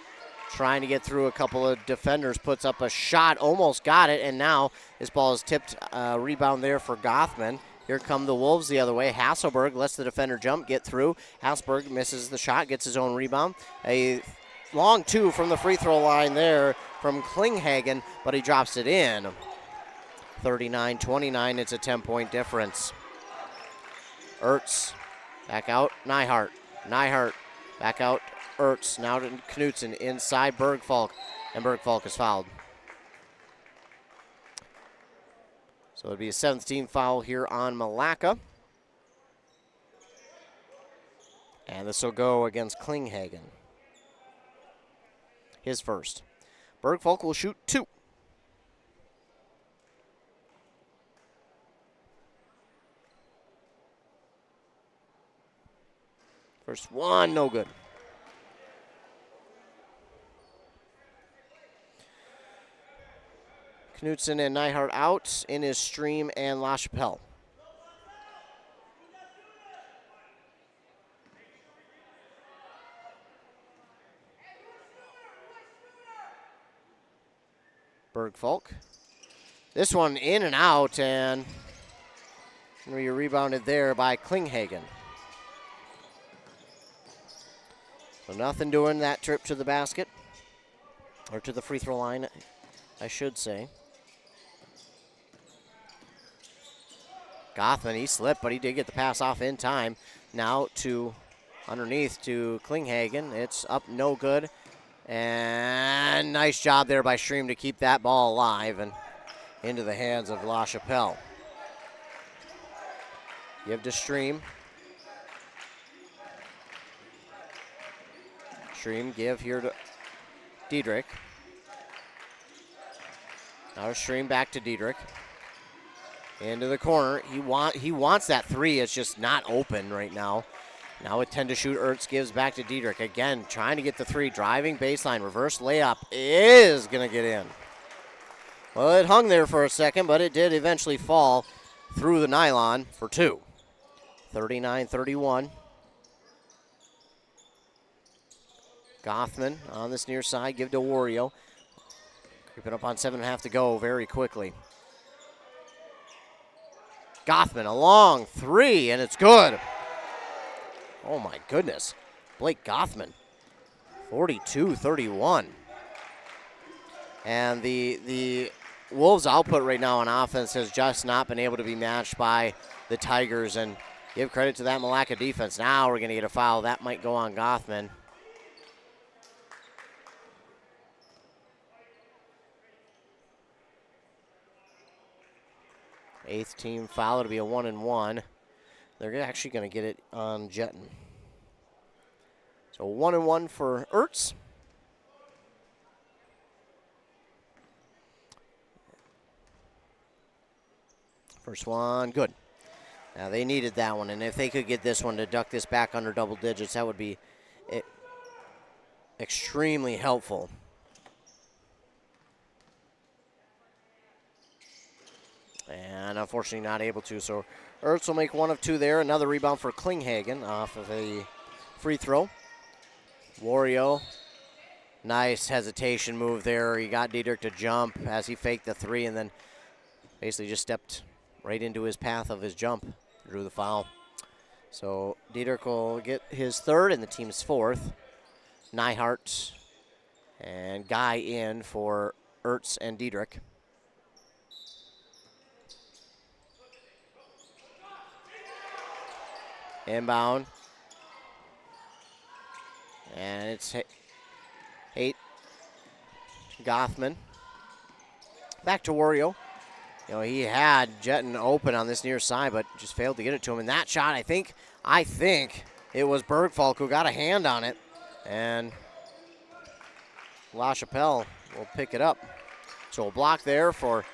Trying to get through a couple of defenders. Puts up a shot. Almost got it. And now this ball is tipped. Rebound there for Gothman. Here come the Wolves the other way. Hasselberg lets the defender jump, get through. Hasselberg misses the shot. Gets his own rebound. A long two from the free throw line there from Klinghagen, but he drops it in. 39-29, it's a 10-point difference. Ertz, back out, Nyhart. Nyhart, back out, Ertz. Now to Knutson, inside Bergfalk, and Bergfalk is fouled. So it'll be a 7th team foul here on Milaca. And this will go against Klinghagen. His first. Bergfalk will shoot 2. First one, no good. Knutson and Nyhart out. In his Stream and LaChapelle. Bergfalk. This one in and out, and going to be rebounded there by Klinghagen. So nothing doing that trip to the basket, or to the free throw line, I should say. Gothman, he slipped, but he did get the pass off in time. Now to underneath to Klinghagen. It's up, no good. And nice job there by Stream to keep that ball alive and into the hands of LaChapelle. Give to Stream. Stream give here to Diedrich. Now to Stream, back to Diedrich. Into the corner. He wants that three. It's just not open right now. Now with 10 to shoot, Ertz gives back to Diedrich. Again, trying to get the three. Driving baseline. Reverse layup is going to get in. Well, it hung there for a second, but it did eventually fall through the nylon for 2. 39-31. Gothman on this near side, give to Wario. Creeping up on 7.5 to go very quickly. Gothman, a long three, and it's good. Oh my goodness. Blake Gothman, 42-31. And the Wolves' output right now on offense has just not been able to be matched by the Tigers, and give credit to that Milaca defense. Now we're going to get a foul. That might go on Gothman. Eighth team foul. It'll be a 1-and-1. They're actually going to get it on Jetton. So 1-and-1 for Ertz. First one, good. Now they needed that one, and if they could get this one to duck this back under double digits, that would be extremely helpful. And unfortunately not able to, so Ertz will make one of two there. Another rebound for Klinghagen off of a free throw. Wario, nice hesitation move there. He got Diedrich to jump as he faked the three and then basically just stepped right into his path of his jump, drew the foul. So Diedrich will get his third and the team's fourth. Neihart and Guy in for Ertz and Diedrich. Inbound. And it's Haight. Gothman. Back to Wario. You know, he had Jetton open on this near side, but just failed to get it to him. And that shot, I think it was Bergfalk who got a hand on it. And LaChapelle will pick it up. So a block there for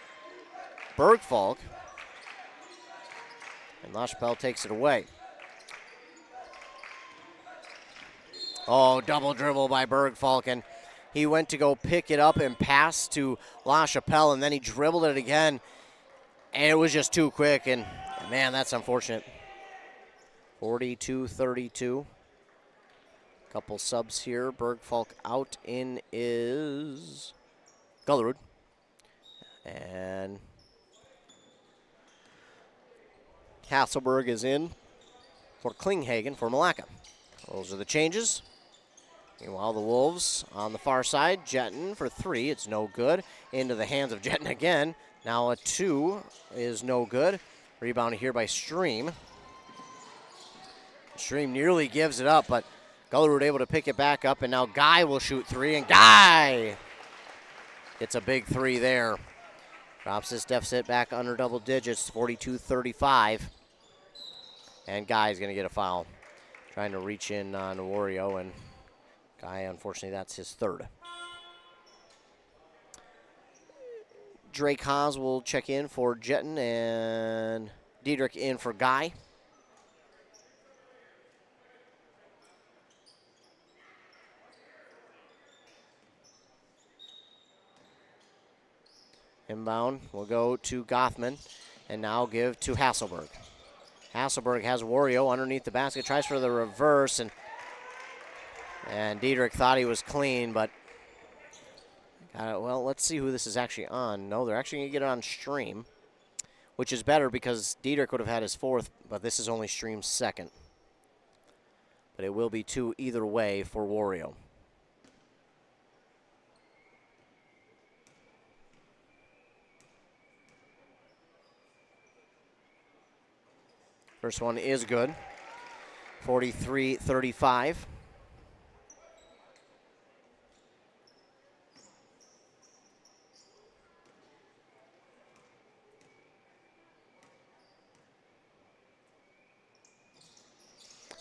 Bergfalk. And LaChapelle takes it away. Oh, double dribble by Bergfalk, and he went to go pick it up and pass to LaChapelle, and then he dribbled it again, and it was just too quick, and man, that's unfortunate. 42-32. Couple subs here. Bergfalk out in is Gullerud. And Hasselberg is in for Klinghagen for Milaca. Those are the changes. Meanwhile, the Wolves on the far side. Jetton for three. It's no good. Into the hands of Jetton again. Now a two is no good. Rebounded here by Stream. Stream nearly gives it up, but Gullerud able to pick it back up, and now Guy will shoot three, and Guy gets a big three there. Drops this deficit back under double digits, 42-35. And Guy's going to get a foul. Trying to reach in on Wario, and Guy, unfortunately, that's his third. Drake Haas will check in for Jetton, and Diedrich in for Guy. Inbound will go to Gothman, and now give to Hasselberg. Hasselberg has Wario underneath the basket, tries for the reverse, and Diedrich thought he was clean, but well, let's see who this is actually on. No, they're actually going to get it on Stream, which is better because Diedrich would have had his fourth, but this is only Stream's second. But it will be two either way for Wario. First one is good. 43-35.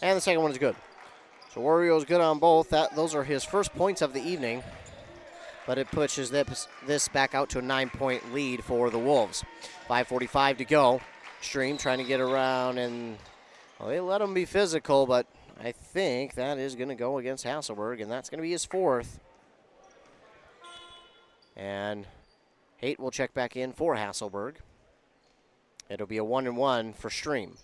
And the second one is good. So Wario is good on both. Those are his first points of the evening. But it pushes this back out to a 9-point lead for the Wolves. 5:45 to go. Stream trying to get around, and well, they let him be physical, but I think that is going to go against Hasselberg, and that's going to be his fourth. And Haight will check back in for Hasselberg. It'll be a 1-and-1 for Stream.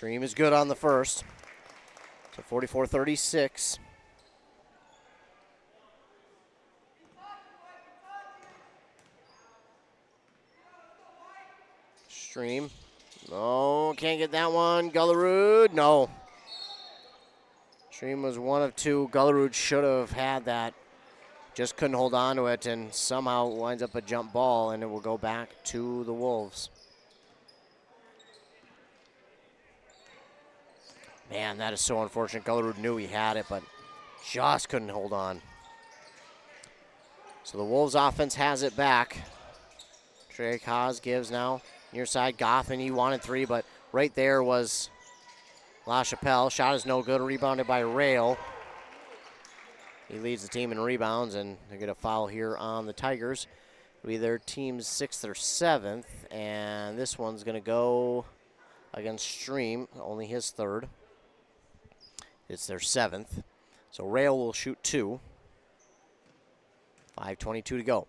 Stream is good on the first. So 44-36. Stream. No, can't get that one. Gullerud, no. Stream was one of two. Gullerud should have had that. Just couldn't hold on to it, and somehow winds up a jump ball, and it will go back to the Wolves. Man, that is so unfortunate. Gullerud knew he had it, but just couldn't hold on. So the Wolves offense has it back. Drake Haas gives now. Near side, Goffin, he wanted three, but right there was LaChapelle. Shot is no good, rebounded by Rail. He leads the team in rebounds, and they're going to foul here on the Tigers. It'll be their team's 6th or 7th, and this one's going to go against Stream, only his 3rd. It's their 7th. So Rail will shoot 2. 5:22 to go.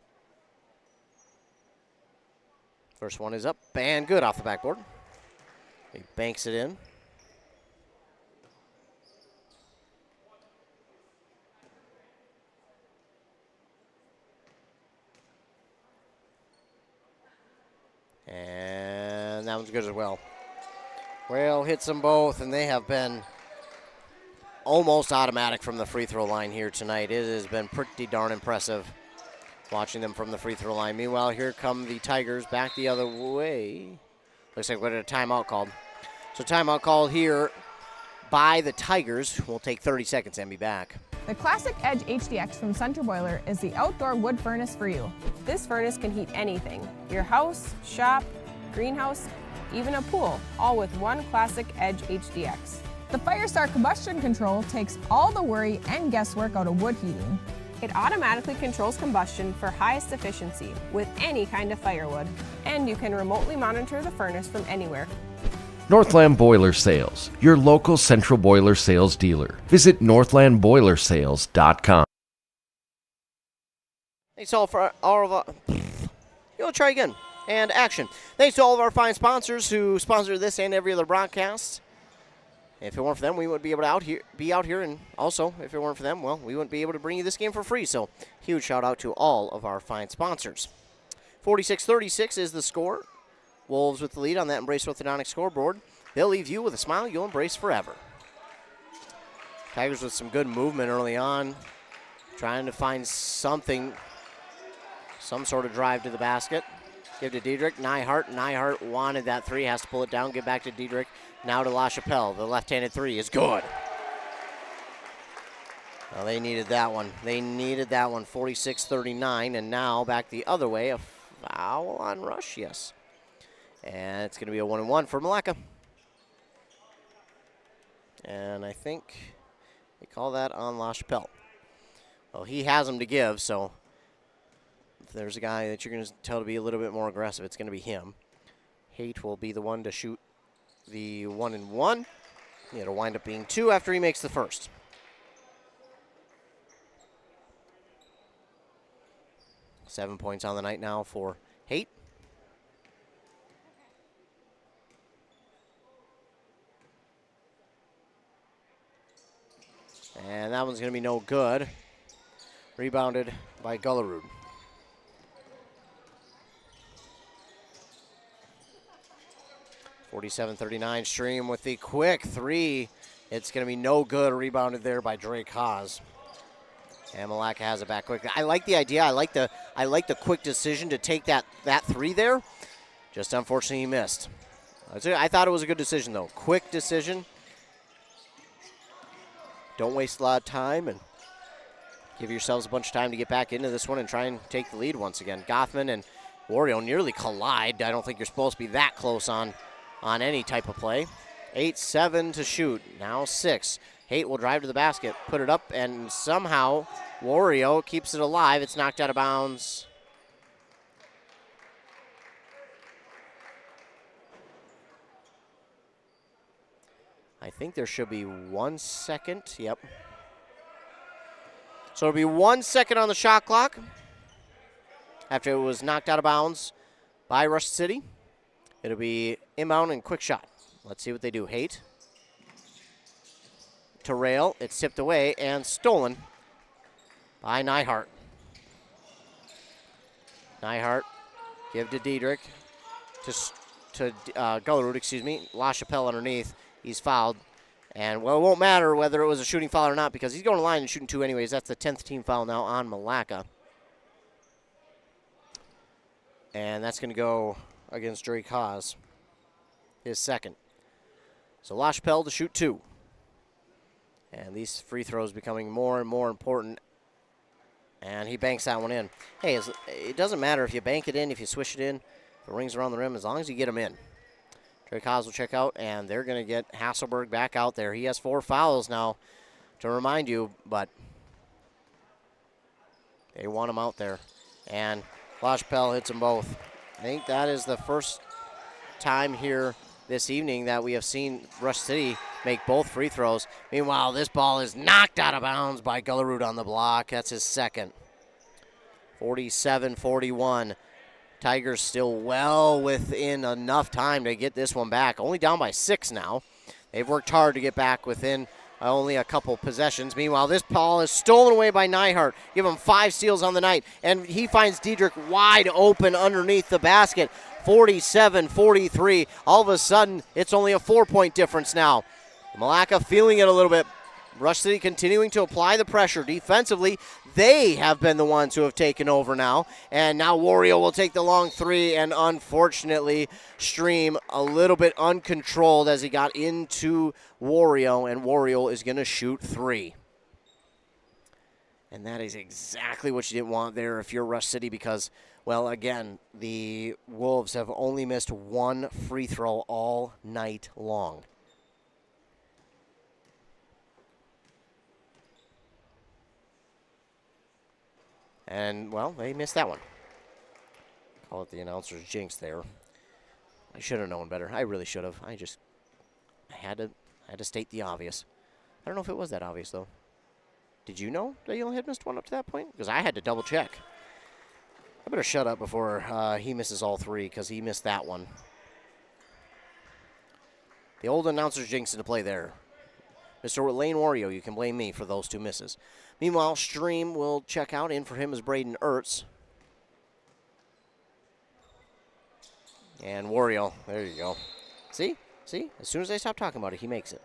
First one is up and good off the backboard. He banks it in. And that one's good as well. Rail hits them both, and they have been almost automatic from the free throw line here tonight. It has been pretty darn impressive watching them from the free throw line. Meanwhile, here come the Tigers back the other way. Looks like we had a timeout called. So timeout called here by the Tigers. We'll take 30 seconds and be back. The Classic Edge HDX from Center Boiler is the outdoor wood furnace for you. This furnace can heat anything, your house, shop, greenhouse, even a pool, all with one Classic Edge HDX. The Firestar combustion control takes all the worry and guesswork out of wood heating. It automatically controls combustion for highest efficiency with any kind of firewood, and you can remotely monitor the furnace from anywhere. Northland Boiler Sales, your local Central Boiler Sales dealer. Visit northlandboilersales.com. Thanks all for all of our... You'll try again. And action. Thanks to all of our fine sponsors who sponsor this and every other broadcast. If it weren't for them, we wouldn't be able to be out here. And also, if it weren't for them, well, we wouldn't be able to bring you this game for free. So, huge shout out to all of our fine sponsors. 46-36 is the score. Wolves with the lead on that Embrace Orthodontic scoreboard. They'll leave you with a smile you'll embrace forever. Tigers with some good movement early on. Trying to find something, some sort of drive to the basket. Give to Diedrich. Nyhart wanted that three. Has to pull it down. Give back to Diedrich. Now to LaChapelle. The left-handed three is good. Well, they needed that one. 46-39. And now back the other way. A foul on Rush. Yes. And it's going to be a 1-and-1 for Milaca. And I think they call that on LaChapelle. Well, he has them to give, so if there's a guy that you're going to tell to be a little bit more aggressive, it's going to be him. Haight will be the one to shoot the 1-and-1. It'll wind up being 2 after he makes the first. Seven points on the night now for Haight. And that one's going to be no good. Rebounded by Gullerud. (47-39) Stream with the quick three. It's going to be no good. Rebounded there by Drake Haas. And Milaca has it back quickly. I like the idea. I like the quick decision to take that three there. Just unfortunately he missed. I thought it was a good decision though. Quick decision. Don't waste a lot of time and give yourselves a bunch of time to get back into this one and try and take the lead once again. Goffman and Wario nearly collide. I don't think you're supposed to be that close on any type of play. 8-7 to shoot. Now 6. Haight will drive to the basket, put it up, and somehow Wario keeps it alive. It's knocked out of bounds. I think there should be 1 second. Yep. So it'll be 1 second on the shot clock after it was knocked out of bounds by Rush City. It'll be inbound and quick shot. Let's see what they do. Haight to Rail. It's tipped away and stolen by Nyhart. Nyhart give to Diedrich. To Gullerud, excuse me. LaChapelle underneath. He's fouled. And, well, it won't matter whether it was a shooting foul or not because he's going to line and shooting 2 anyways. That's the 10th team foul now on Milaca. And that's going to go against Drake Haas, his second. So LaChapelle to shoot 2. And these free throws becoming more and more important. And he banks that one in. Hey, it doesn't matter if you bank it in, if you swish it in, if it rings around the rim, as long as you get them in. Drake Haas will check out, and they're going to get Hasselberg back out there. He has 4 fouls now, to remind you, but they want him out there. And LaChapelle hits them both. I think that is the first time here this evening that we have seen Rush City make both free throws. Meanwhile, this ball is knocked out of bounds by Gullerud on the block. That's his second. 47-41. Tigers still well within enough time to get this one back. Only down by 6 now. They've worked hard to get back within only a couple possessions. Meanwhile, this ball is stolen away by Nyhart. Give him 5 steals on the night. And he finds Diedrich wide open underneath the basket. 47-43. All of a sudden, it's only a 4-point difference now. Milaca feeling it a little bit. Rush City continuing to apply the pressure defensively. They have been the ones who have taken over now. And now Wario will take the long 3, and unfortunately, Stream a little bit uncontrolled as he got into Wario, and Wario is going to shoot 3. And that is exactly what you didn't want there if you're Rush City because, well, again, the Wolves have only missed 1 free throw all night long. And, well, they missed that one. Call it the announcer's jinx there. I should have known better. I really should have. I had to state the obvious. I don't know if it was that obvious, though. Did you know that you only had missed 1 up to that point? Because I had to double check. I better shut up before he misses all 3, because he missed that one. The old announcer's jinx into play there. Mr. Lane Wario, you can blame me for those 2 misses. Meanwhile, Stream will check out. In for him is Braden Ertz. And Wario, there you go. See? As soon as I stop talking about it, he makes it.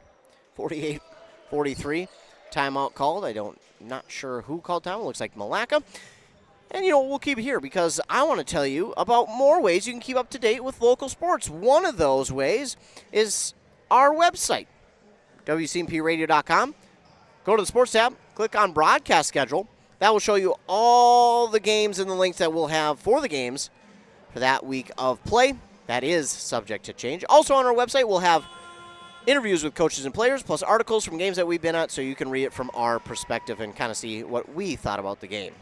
48-43. Timeout called. Not sure who called time. It looks like Milaca. And, we'll keep it here because I want to tell you about more ways you can keep up to date with local sports. One of those ways is our website, WCMPradio.com. Go to the sports tab, click on broadcast schedule. That will show you all the games and the links that we'll have for the games for that week of play. That is subject to change. Also on our website, we'll have interviews with coaches and players, plus articles from games that we've been at, so you can read it from our perspective and kind of see what we thought about the game.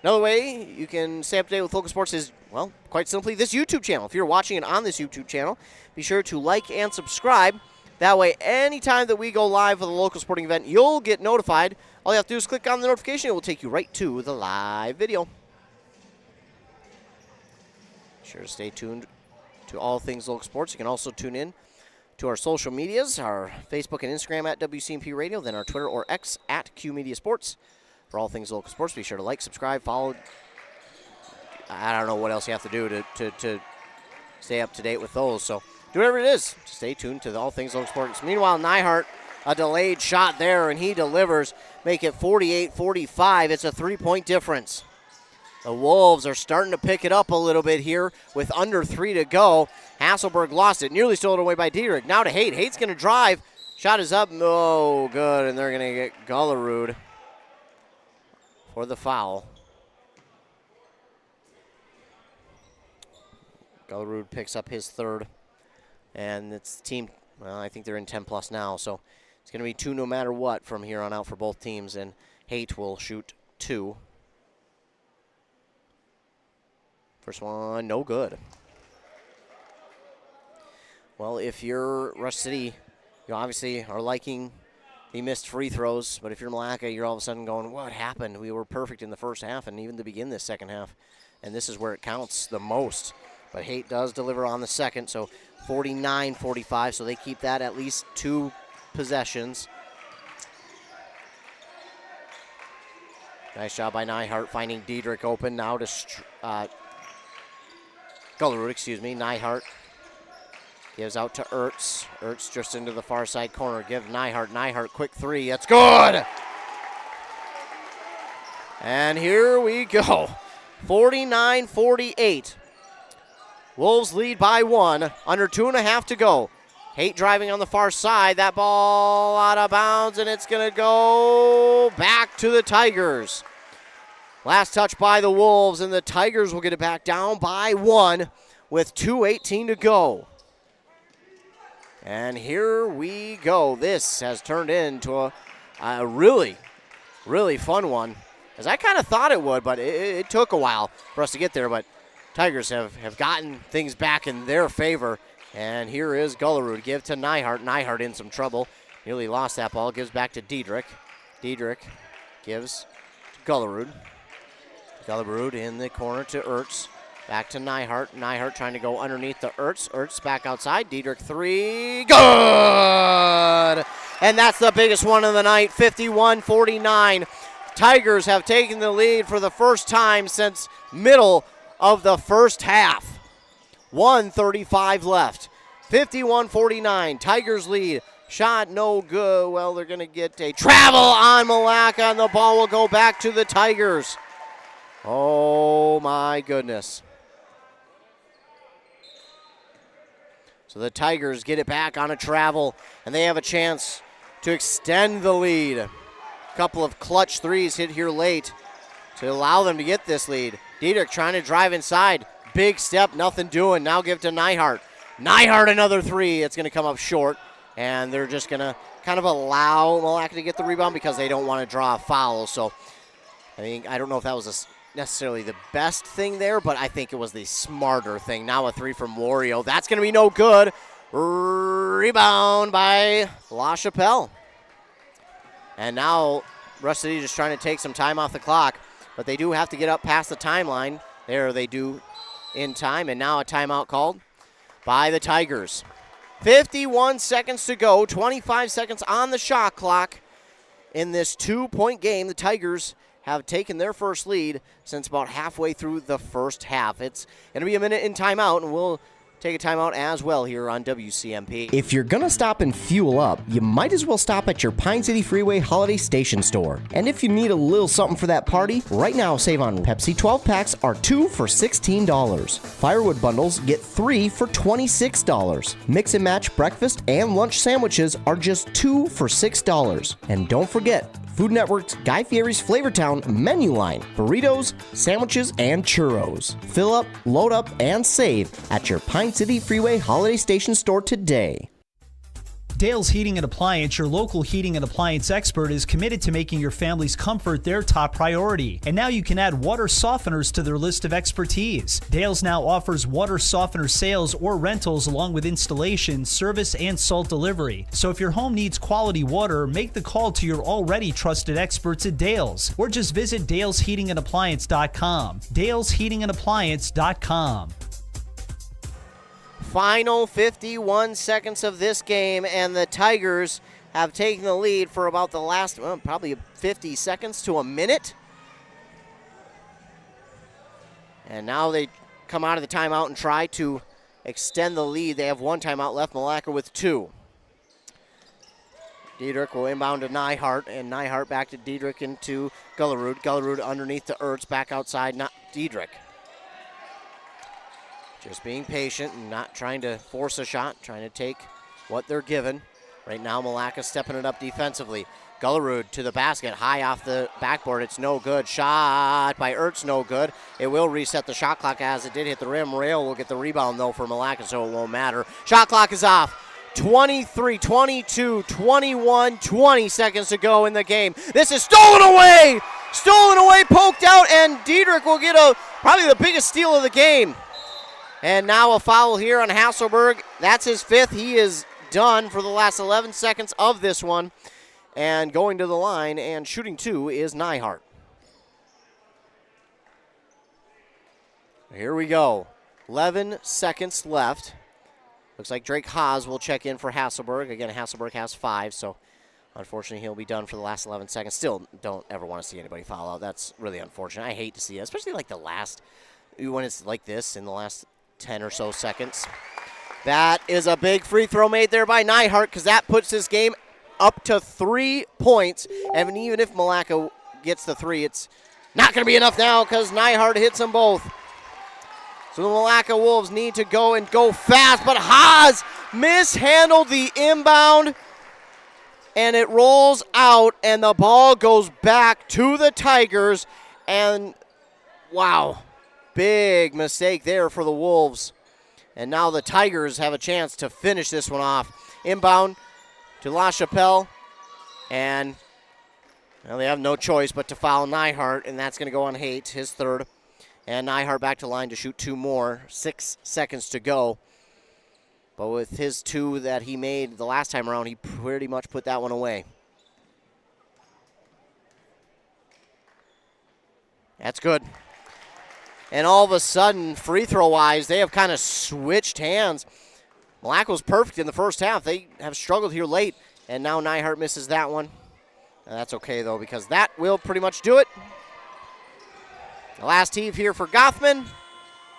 Another way you can stay up to date with local sports is, well, quite simply this YouTube channel. If you're watching it on this YouTube channel, be sure to like and subscribe. That way, anytime that we go live with a local sporting event, you'll get notified. All you have to do is click on the notification. It will take you right to the live video. Be sure to stay tuned to all things local sports. You can also tune in to our social medias, our Facebook and Instagram at WCMP Radio, then our Twitter or X at Q Media Sports. For all things local sports, be sure to like, subscribe, follow. I don't know what else you have to do to stay up to date with those. So do whatever it is. Stay tuned to all things local sports. Meanwhile, Nyhart, a delayed shot there, and he delivers. Make it 48-45. It's a 3-point difference. The Wolves are starting to pick it up a little bit here with under 3 to go. Hasselberg lost it. Nearly stolen away by Diedrich. Now to Haight. Haight's going to drive. Shot is up. No good, and they're going to get Gullerud for the foul. Gullerud picks up his 3rd. And it's team, well, I think they're in 10+ now. So it's going to be 2 no matter what from here on out for both teams. And Haight will shoot 2. First one, no good. Well, if you're Rush City, you obviously are liking the missed free throws. But if you're Milaca, you're all of a sudden going, what happened? We were perfect in the first half and even to begin this second half. And this is where it counts the most. But Haight does deliver on the second, so 49-45, so they keep that at least 2 possessions. Nice job by Neihart finding Diedrich open now to Gullerud, Neihart gives out to Ertz. Ertz just into the far side corner. Give Neihart. Neihart, quick 3. That's good! And here we go. 49-48. Wolves lead by 1. Under 2.5 to go. Haight driving on the far side. That ball out of bounds, and it's going to go back to the Tigers. Last touch by the Wolves, and the Tigers will get it back down by 1 with 2:18 to go. And here we go. This has turned into a really, really fun one, as I kind of thought it would, but it took a while for us to get there. But Tigers have gotten things back in their favor. And here is Gullerud. Give to Neihart. Neihart in some trouble. Nearly lost that ball. Gives back to Diedrich. Diedrich gives to Gullerud. Gullerud in the corner to Ertz. Back to Neihart. Neihart trying to go underneath the Ertz. Ertz back outside. Diedrich 3. Good! And that's the biggest one of the night. 51-49. Tigers have taken the lead for the first time since middle of the first half. 1:35 left. 51-49. Tigers lead. Shot no good. Well, they're going to get a travel on Milaca, and the ball will go back to the Tigers. Oh, my goodness. So the Tigers get it back on a travel, and they have a chance to extend the lead. A couple of clutch threes hit here late to allow them to get this lead. Diedrich trying to drive inside. Big step, nothing doing. Now give to Neihart. Neihart another 3. It's going to come up short, and they're just going to kind of allow Milaca to get the rebound because they don't want to draw a foul. So I don't know if that was necessarily the best thing there, but I think it was the smarter thing. Now a 3 from Wario. That's going to be no good. Rebound by LaChapelle. And now Rush City just trying to take some time off the clock, but they do have to get up past the timeline. There they do in time, and now a timeout called by the Tigers. 51 seconds to go, 25 seconds on the shot clock in this 2-point game. The Tigers have taken their first lead since about halfway through the first half. It's going to be a minute in timeout, and we'll take a timeout as well here on WCMP. If you're gonna stop and fuel up, you might as well stop at your Pine City Freeway Holiday Station store. And if you need a little something for that party, right now save on Pepsi 12 packs are 2 for $16. Firewood bundles get 3 for $26. Mix and match breakfast and lunch sandwiches are just 2 for $6. And don't forget, Food Network's Guy Fieri's Flavortown menu line, burritos, sandwiches, and churros. Fill up, load up, and save at your Pine City Freeway Holiday Station store today. Dale's Heating and Appliance, your local heating and appliance expert, is committed to making your family's comfort their top priority. And now you can add water softeners to their list of expertise. Dale's now offers water softener sales or rentals along with installation, service, and salt delivery. So if your home needs quality water, make the call to your already trusted experts at Dale's, or just visit dalesheatingandappliance.com. dalesheatingandappliance.com. Final 51 seconds of this game, and the Tigers have taken the lead for about the last, probably 50 seconds to a minute. And now they come out of the timeout and try to extend the lead. They have 1 timeout left, Milaca with 2. Diedrich will inbound to Neihart, and Neihart back to Diedrich into Gullerud. Gullerud underneath to Ertz, back outside, not Diedrich. Just being patient and not trying to force a shot, trying to take what they're given. Right now, Milaca stepping it up defensively. Gullerud to the basket, high off the backboard. It's no good. Shot by Ertz, no good. It will reset the shot clock as it did hit the rim. Rail will get the rebound, though, for Milaca, so it won't matter. Shot clock is off. 23, 22, 21, 20 seconds to go in the game. This is stolen away! Stolen away, poked out, and Diedrich will get probably the biggest steal of the game. And now a foul here on Hasselberg. That's his 5th. He is done for the last 11 seconds of this one. And going to the line and shooting 2 is Neihart. Here we go. 11 seconds left. Looks like Drake Haas will check in for Hasselberg. Again, Hasselberg has 5, so unfortunately he'll be done for the last 11 seconds. Still don't ever want to see anybody foul out. That's really unfortunate. I hate to see it, especially like when it's like this in the last 10 or so seconds. That is a big free throw made there by Neihart, because that puts this game up to 3 points. And even if Milaca gets the 3, it's not going to be enough now because Neihart hits them both. So the Milaca Wolves need to go fast, but Haas mishandled the inbound, and it rolls out, and the ball goes back to the Tigers. And wow, big mistake there for the Wolves. And now the Tigers have a chance to finish this one off. Inbound to La Chapelle, and well, they have no choice but to foul Neihart, and that's going to go on Haight, his 3rd. And Neihart back to line to shoot 2 more. 6 seconds to go. But with his 2 that he made the last time around, he pretty much put that one away. That's good. And all of a sudden, free throw-wise, they have kind of switched hands. Milaca was perfect in the first half. They have struggled here late, and now Neihart misses that one. And that's okay, though, because that will pretty much do it. The last heave here for Gothman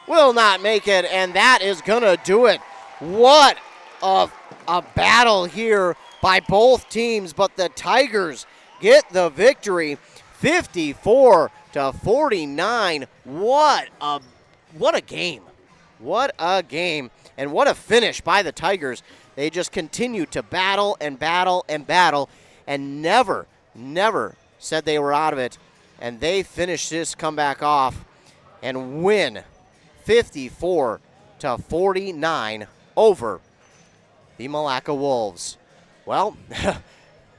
will not make it, and that is going to do it. What a battle here by both teams, but the Tigers get the victory, 54-49. What a game. What a game, and what a finish by the Tigers. They just continue to battle and battle and battle, and never said they were out of it. And they finish this comeback off and win 54-49 over the Milaca Wolves. Well,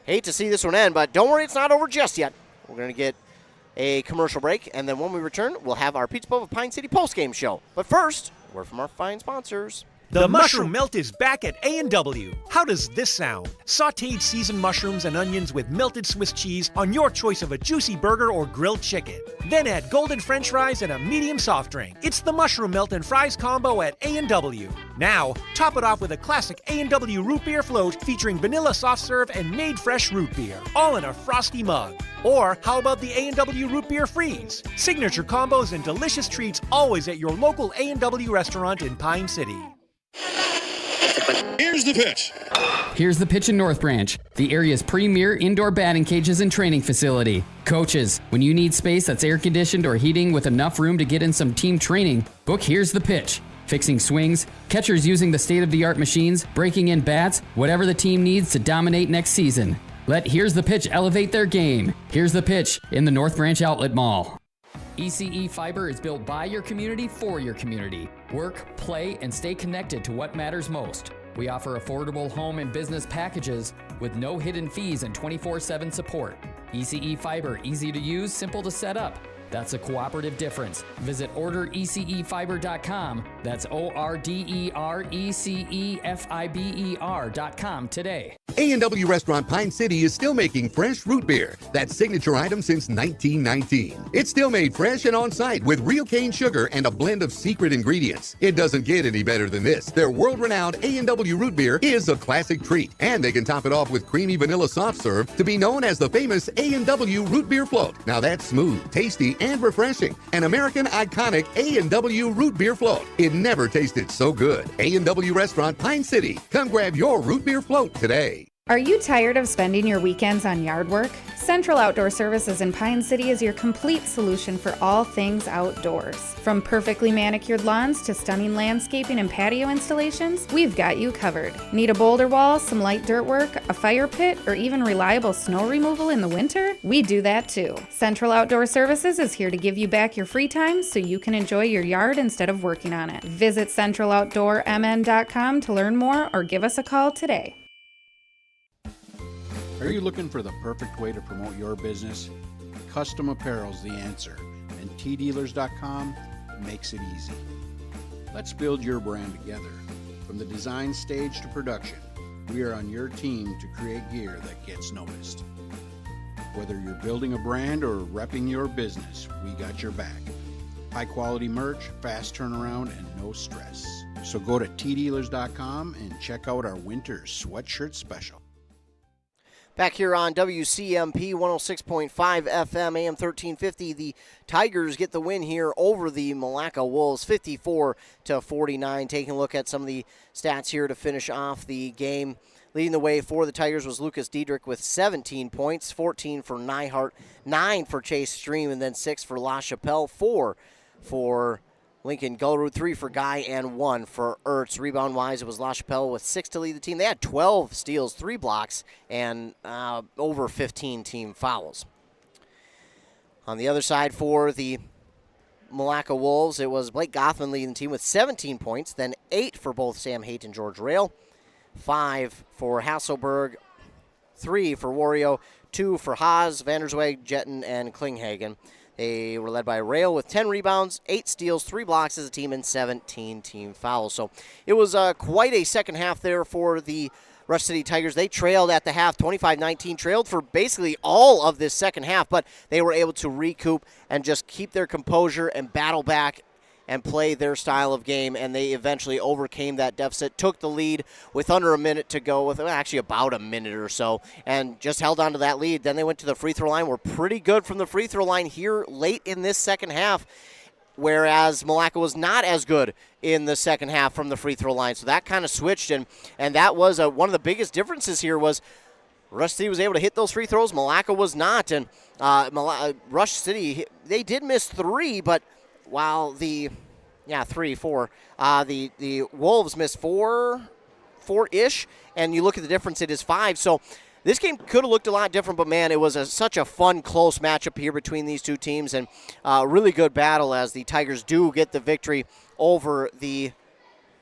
hate to see this one end, but don't worry, it's not over just yet. We're going to get a commercial break, and then when we return, we'll have our Pizza Bowl of Pine City postgame show. But first, word from our fine sponsors. The Mushroom Melt is back at A&W. How does this sound? Sautéed seasoned mushrooms and onions with melted Swiss cheese on your choice of a juicy burger or grilled chicken. Then add golden French fries and a medium soft drink. It's the Mushroom Melt and Fries combo at A&W. Now, top it off with a classic A&W root beer float featuring vanilla soft serve and made fresh root beer, all in a frosty mug. Or how about the A&W Root Beer Freeze? Signature combos and delicious treats always at your local A&W restaurant in Pine City. Here's the pitch. Here's the pitch in North Branch, the area's premier indoor batting cages and training facility. Coaches, when you need space that's air conditioned or heating with enough room to get in some team training, book Here's the Pitch. Fixing swings, catchers using the state-of-the-art machines, breaking in bats, whatever the team needs to dominate next season. Let Here's the Pitch elevate their game. Here's the Pitch in the North Branch Outlet Mall. ECE Fiber is built by your community for your community. Work, play, and stay connected to what matters most. We offer affordable home and business packages with no hidden fees and 24/7 support. ECE Fiber, easy to use, simple to set up. That's a cooperative difference. Visit orderecefiber.com. That's orderecefiber.com today. A&W Restaurant Pine City is still making fresh root beer. That signature item since 1919. It's still made fresh and on site with real cane sugar and a blend of secret ingredients. It doesn't get any better than this. Their world-renowned A&W root beer is a classic treat, and they can top it off with creamy vanilla soft serve to be known as the famous A&W root beer float. Now that's smooth, tasty, and refreshing. An American iconic A&W root beer float. It never tasted so good. A&W Restaurant Pine City. Come grab your root beer float today. Are you tired of spending your weekends on yard work? Central Outdoor Services in Pine City is your complete solution for all things outdoors. From perfectly manicured lawns to stunning landscaping and patio installations, we've got you covered. Need a boulder wall, some light dirt work, a fire pit, or even reliable snow removal in the winter? We do that too. Central Outdoor Services is here to give you back your free time so you can enjoy your yard instead of working on it. Visit centraloutdoormn.com to learn more or give us a call today. Are you looking for the perfect way to promote your business? Custom apparel's the answer, and tdealers.com makes it easy. Let's build your brand together. From the design stage to production, we are on your team to create gear that gets noticed. Whether you're building a brand or repping your business, we got your back. High quality merch, fast turnaround, and no stress. So go to tdealers.com and check out our winter sweatshirt special. Back here on WCMP 106.5 FM, AM 1350, the Tigers get the win here over the Milaca Wolves, 54-49. Taking a look at some of the stats here to finish off the game. Leading the way for the Tigers was Lucas Diedrich with 17 points, 14 for Nyhart, 9 for Chase Stream, and then 6 for La Chapelle, 4 for Lincoln Gulrud, 3 for Guy, and 1 for Ertz. Rebound-wise, it was La Chapelle with 6 to lead the team. They had 12 steals, 3 blocks, and over 15 team fouls. On the other side for the Milaca Wolves, it was Blake Gothman leading the team with 17 points, then 8 for both Sam Haight and George Rail, 5 for Hasselberg, 3 for Wario, 2 for Haas, Vandersweg, Jetten, and Klinghagen. They were led by Rail with 10 rebounds, 8 steals, 3 blocks as a team, and 17 team fouls. So it was quite a second half there for the Rush City Tigers. They trailed at the half, 25-19, trailed for basically all of this second half, but they were able to recoup and just keep their composure and battle back and play their style of game, and they eventually overcame that deficit, took the lead with under a minute to go, with actually about a minute or so, and just held on to that lead. Then they went to the free throw line, were pretty good from the free throw line here late in this second half, whereas Milaca was not as good in the second half from the free throw line. So that kind of switched, and that was one of the biggest differences here was Rush City was able to hit those free throws. Milaca was not, and Rush City, they did miss 3, but while the Wolves missed four-ish, and you look at the difference, it is 5. So this game could have looked a lot different, but man, it was such a fun, close matchup here between these two teams, and really good battle as the Tigers do get the victory over the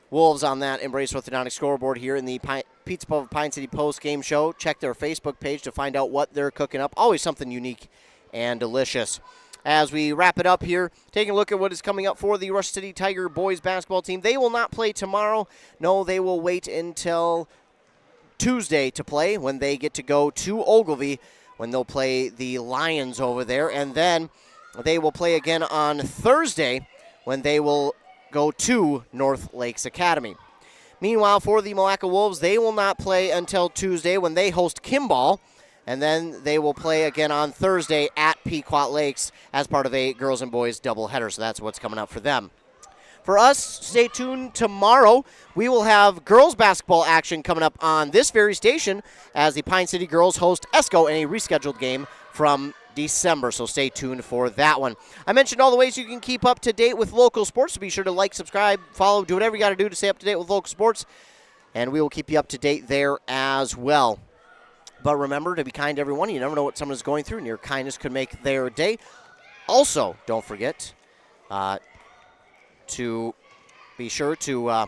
Wolves on that Embrace Orthodontic scoreboard here in the Pizza Pub Pine City post-game show. Check their Facebook page to find out what they're cooking up. Always something unique and delicious. As we wrap it up here, taking a look at what is coming up for the Rush City Tiger boys basketball team. They will not play tomorrow. No, they will wait until Tuesday to play when they get to go to Ogilvie, when they'll play the Lions over there. And then they will play again on Thursday when they will go to North Lakes Academy. Meanwhile, for the Milaca Wolves, they will not play until Tuesday when they host Kimball. And then they will play again on Thursday at Pequot Lakes as part of a girls and boys doubleheader. So that's what's coming up for them. For us, stay tuned tomorrow. We will have girls basketball action coming up on this very station as the Pine City girls host ESCO in a rescheduled game from December. So stay tuned for that one. I mentioned all the ways you can keep up to date with local sports. So be sure to like, subscribe, follow, do whatever you got to do to stay up to date with local sports. And we will keep you up to date there as well. But remember to be kind to everyone. You never know what someone is going through, and your kindness could make their day. Also, don't forget to be sure to I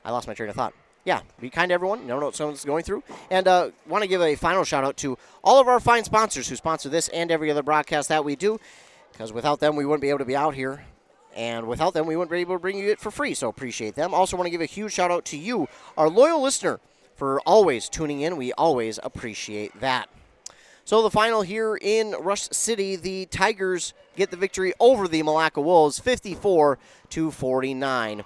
lost my train of thought. Yeah, be kind to everyone. You never know what someone's going through. And want to give a final shout-out to all of our fine sponsors who sponsor this and every other broadcast that we do, because without them, we wouldn't be able to be out here. And without them, we wouldn't be able to bring you it for free, so appreciate them. Also want to give a huge shout-out to you, our loyal listener, for always tuning in. We always appreciate that. So the final here in Rush City, the Tigers get the victory over the Milaca Wolves, 54-49.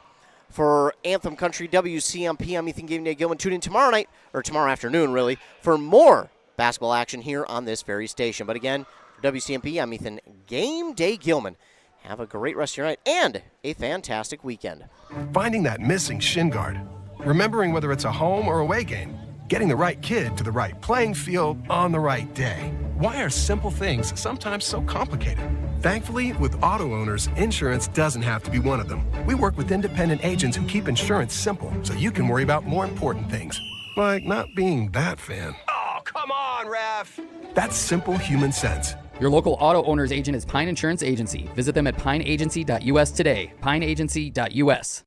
For Anthem Country WCMP, I'm Ethan Gilman. Tune in tomorrow night, or tomorrow afternoon, really, for more basketball action here on this very station. But again, for WCMP, I'm Ethan Game Day Gilman. Have a great rest of your night and a fantastic weekend. Finding that missing shin guard. Remembering whether it's a home or away game. Getting the right kid to the right playing field on the right day. Why are simple things sometimes so complicated? Thankfully, with auto owners, insurance doesn't have to be one of them. We work with independent agents who keep insurance simple so you can worry about more important things. Like not being that fan. Oh, come on, ref! That's simple human sense. Your local auto owner's agent is Pine Insurance Agency. Visit them at pineagency.us today. pineagency.us.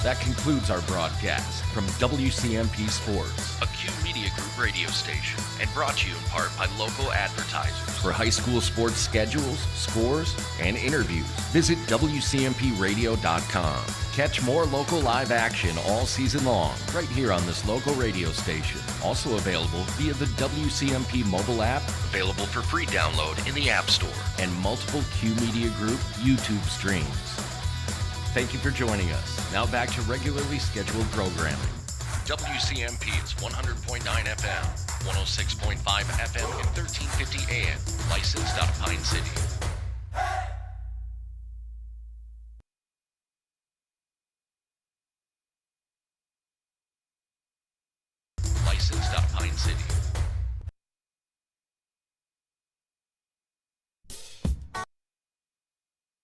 That concludes our broadcast from WCMP Sports. Media Group radio station and brought to you in part by local advertisers. For high school sports schedules, scores, and interviews, visit WCMPradio.com. Catch more local live action all season long right here on this local radio station. Also available via the WCMP mobile app, available for free download in the App Store, and multiple Q Media Group YouTube streams. Thank you for joining us. Now back to regularly scheduled programming. WCMP is 100.9 FM, 106.5 FM, and 1350 AM. Licensed out of Pine City.